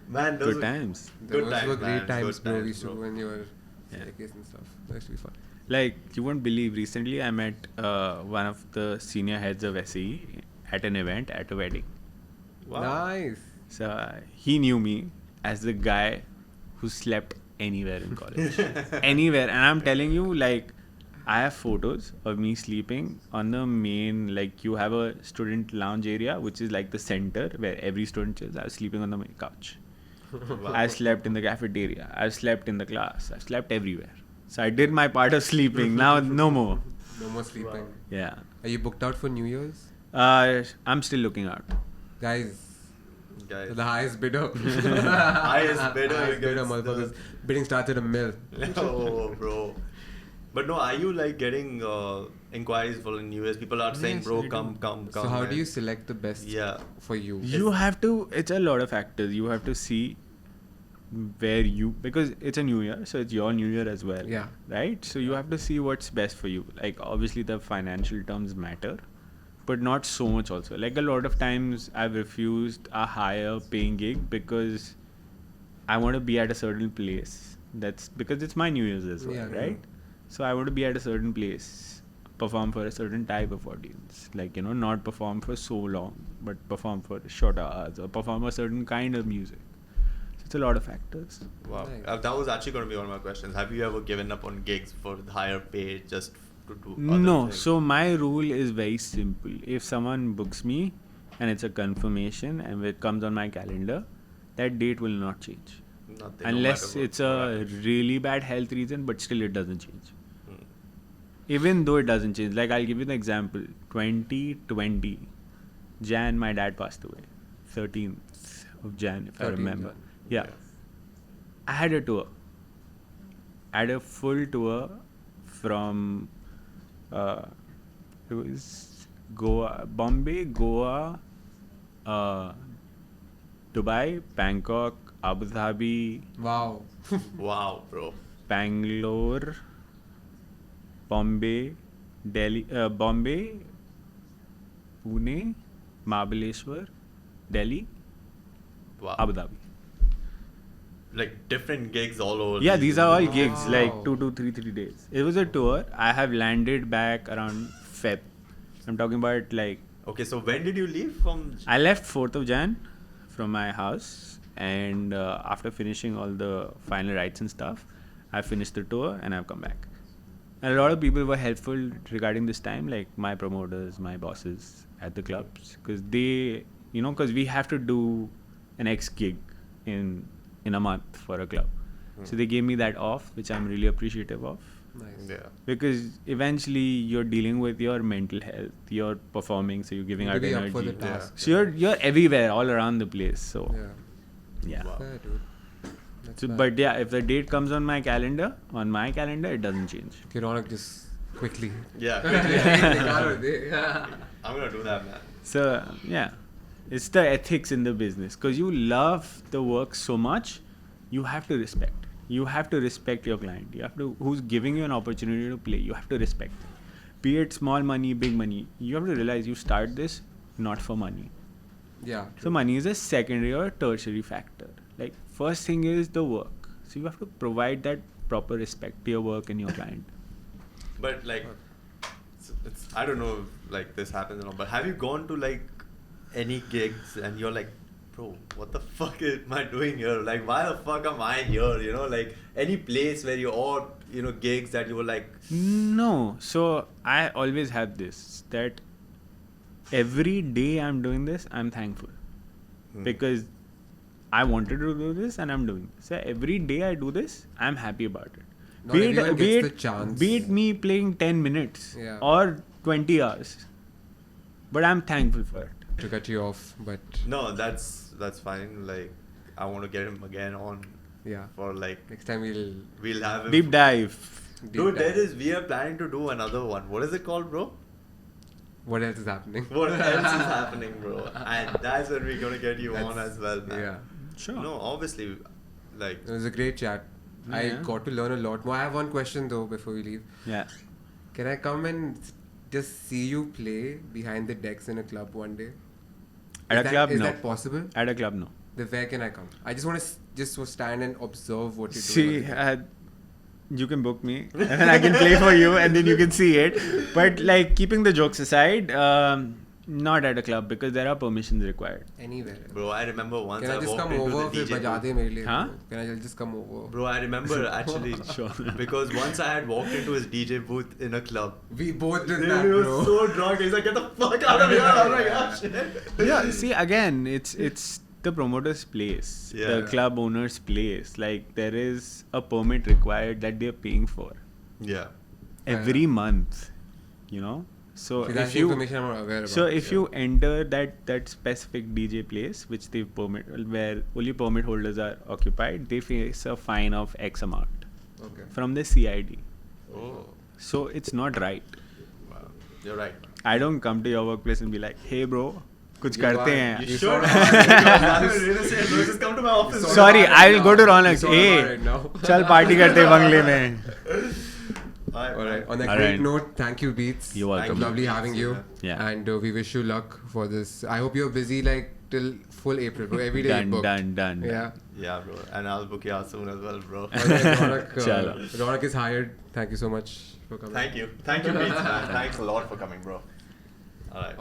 man, those Good were times. Good Those times, were great man. times, Good bro. times, We used to bro. go when you were Yeah. staircase and stuff. That used to be fun. Like, you won't believe, recently I met one of the senior heads of SAE at an event at a wedding. Wow. Nice. So he knew me as the guy who slept anywhere in college. Anywhere. And I'm telling you, like, I have photos of me sleeping on the main, like, you have a student lounge area, which is like the center where every student chills. I was sleeping on the main couch. Wow. I slept in the cafeteria. I slept in the class. I slept everywhere. So I did my part of sleeping. Now, no more. No more sleeping. Yeah. Are you booked out for New Year's? I'm still looking out. Guys, Guys. the highest bidder. Highest bidder Highest bidder, gets motherfuckers. Bidding starts at a mil. Oh, bro. But no, are you like getting inquiries for New Year's? People are saying, Yes, bro, I do. come. So how do man. you select the best Yeah. for you? You have to, it's a lot of factors. You have to see because it's a new year, so it's your new year as well. Yeah. Right? So you have to see what's best for you. Like, obviously, the financial terms matter, but not so much also. Like, a lot of times I've refused a higher paying gig because I want to be at a certain place. That's because it's my New Year's as well, Yeah. right? So I want to be at a certain place, perform for a certain type of audience. Like, not perform for so long, but perform for shorter hours or perform a certain kind of music. So it's a lot of factors. Wow. Nice. That was actually going to be one of my questions. Have you ever given up on gigs for the higher pay just to do other No, things? so my rule is very simple. If someone books me and it's a confirmation and it comes on my calendar, that date will not change. Nothing, no Unless matter what- it's what a happens. really bad health reason, but still it doesn't change. Hmm. Even though it doesn't change. Like, I'll give you an example. 2020, Jan, my dad passed away. 13th of Jan, if I 13th remember. Jan. Yeah. I had a tour. I had a full tour from it was Bombay, Goa, Dubai, Bangkok, Abu Dhabi, Wow. Wow, bro. Bangalore, Bombay, Delhi, Bombay, Pune, Mahabaleshwar, Delhi, Wow. Abu Dhabi. Like different gigs all over. Yeah, these are all gigs, Wow. like 2 to 3 days. It was a tour. I have landed back around Feb. I'm talking about like, Okay, so when did you leave from? I left 4th of Jan from my house, and after finishing all the final rites and stuff, I finished the tour and I've come back. And a lot of people were helpful regarding this time, like my promoters, my bosses at the clubs, because they, because we have to do an X gig in a month for a club. So they gave me that off, which I'm really appreciative of. Nice. Yeah. Because eventually you're dealing with your mental health, you're performing, so you're giving To out be up energy. for the Yeah. task. So you're everywhere, all around the place. So Yeah. yeah. Wow. Fair, dude. That's So, bad. but yeah, if the date comes on my calendar, it doesn't change. Okay, Raunak, just quickly. Yeah. Yeah. I'm gonna do that, man. So yeah, it's the ethics in the business. Because you love the work so much, you have to respect. You have to respect your client. You have to, who's giving you an opportunity to play. You have to respect. Be it small money, big money. You have to realize you start this not for money. Yeah. So money is a secondary or tertiary factor. Like first thing is the work. So you have to provide that proper respect to your work and your client. But like, it's I don't know if like this happens or not. But have you gone to like any gigs and you're like, bro, what the fuck am I doing here? Like, why the fuck am I here? Like any place where you or gigs that you were like, No. So I always have this, that every day I'm doing this, I'm thankful. Because I wanted to do this and I'm doing it. So every day I do this, I'm happy about it. Not everyone gets the chance. Be it me playing 10 minutes Yeah. or 20 hours. But I'm thankful for it. To cut you off, but no, that's fine. Like, I want to get him again on yeah. for like Next time we'll have him. Deep dive. Dude, dive. we are planning to do another one. What is it called, bro? What else is happening? What else is happening, bro? And that's when we're gonna get you on as well, man. Yeah. Sure. No, obviously, like, It was a great chat. I Yeah. got to learn a lot more. I have one question though before we leave. Yeah. Can I come and just see you play behind the decks in a club one day? At a club, Is no. that possible? At a club, no. Then where can I come? I just want to just stand and observe what you're See, doing. you can book me and then I can play for you and then you can see it. But like keeping the jokes aside, not at a club because there are permissions required. Anywhere. bro, I remember once Can I I just walked come into over? the फिर DJ बजा booth. दे मेरे लिए. Huh? Can I just come over? Bro, I remember actually Sure. because once I had walked into his DJ booth in a club. We both did Dude, that, he was bro. so drunk. He's like, get the fuck out of here. I was like, oh shit. Yeah, see again, it's the promoter's place, the Yeah. club owner's place. Like there is a permit required that they're paying for Yeah. every month, So See, that's if the you information I'm not aware about. So if you enter that specific DJ place, which they permit, where only permit holders are occupied, they face a fine of X amount Okay. from the CID. Oh. So it's not right. Wow. You're right. I don't come to your workplace and be like, hey bro, कुछ You करते are- हैं. You You should. sort of- Just come to my office. sort Sorry, of I will go to You Raunak. sort of are Hey, right now. चल party करते हैं बंगले में. Alright. On that All great right. note, thank you, Beats. You're welcome. Thank you. Lovely having you. Yeah. And we wish you luck for this. I hope you're busy like till full April, bro. Every day you're Done, booked. done. Yeah. Yeah, bro. And I'll book you out soon as well, bro. Alright, Raunak, Chalo. Raunak is hired. Thank you so much for coming. Thank you. Thank you, Beats, man. Thanks a lot for coming, bro. Alright.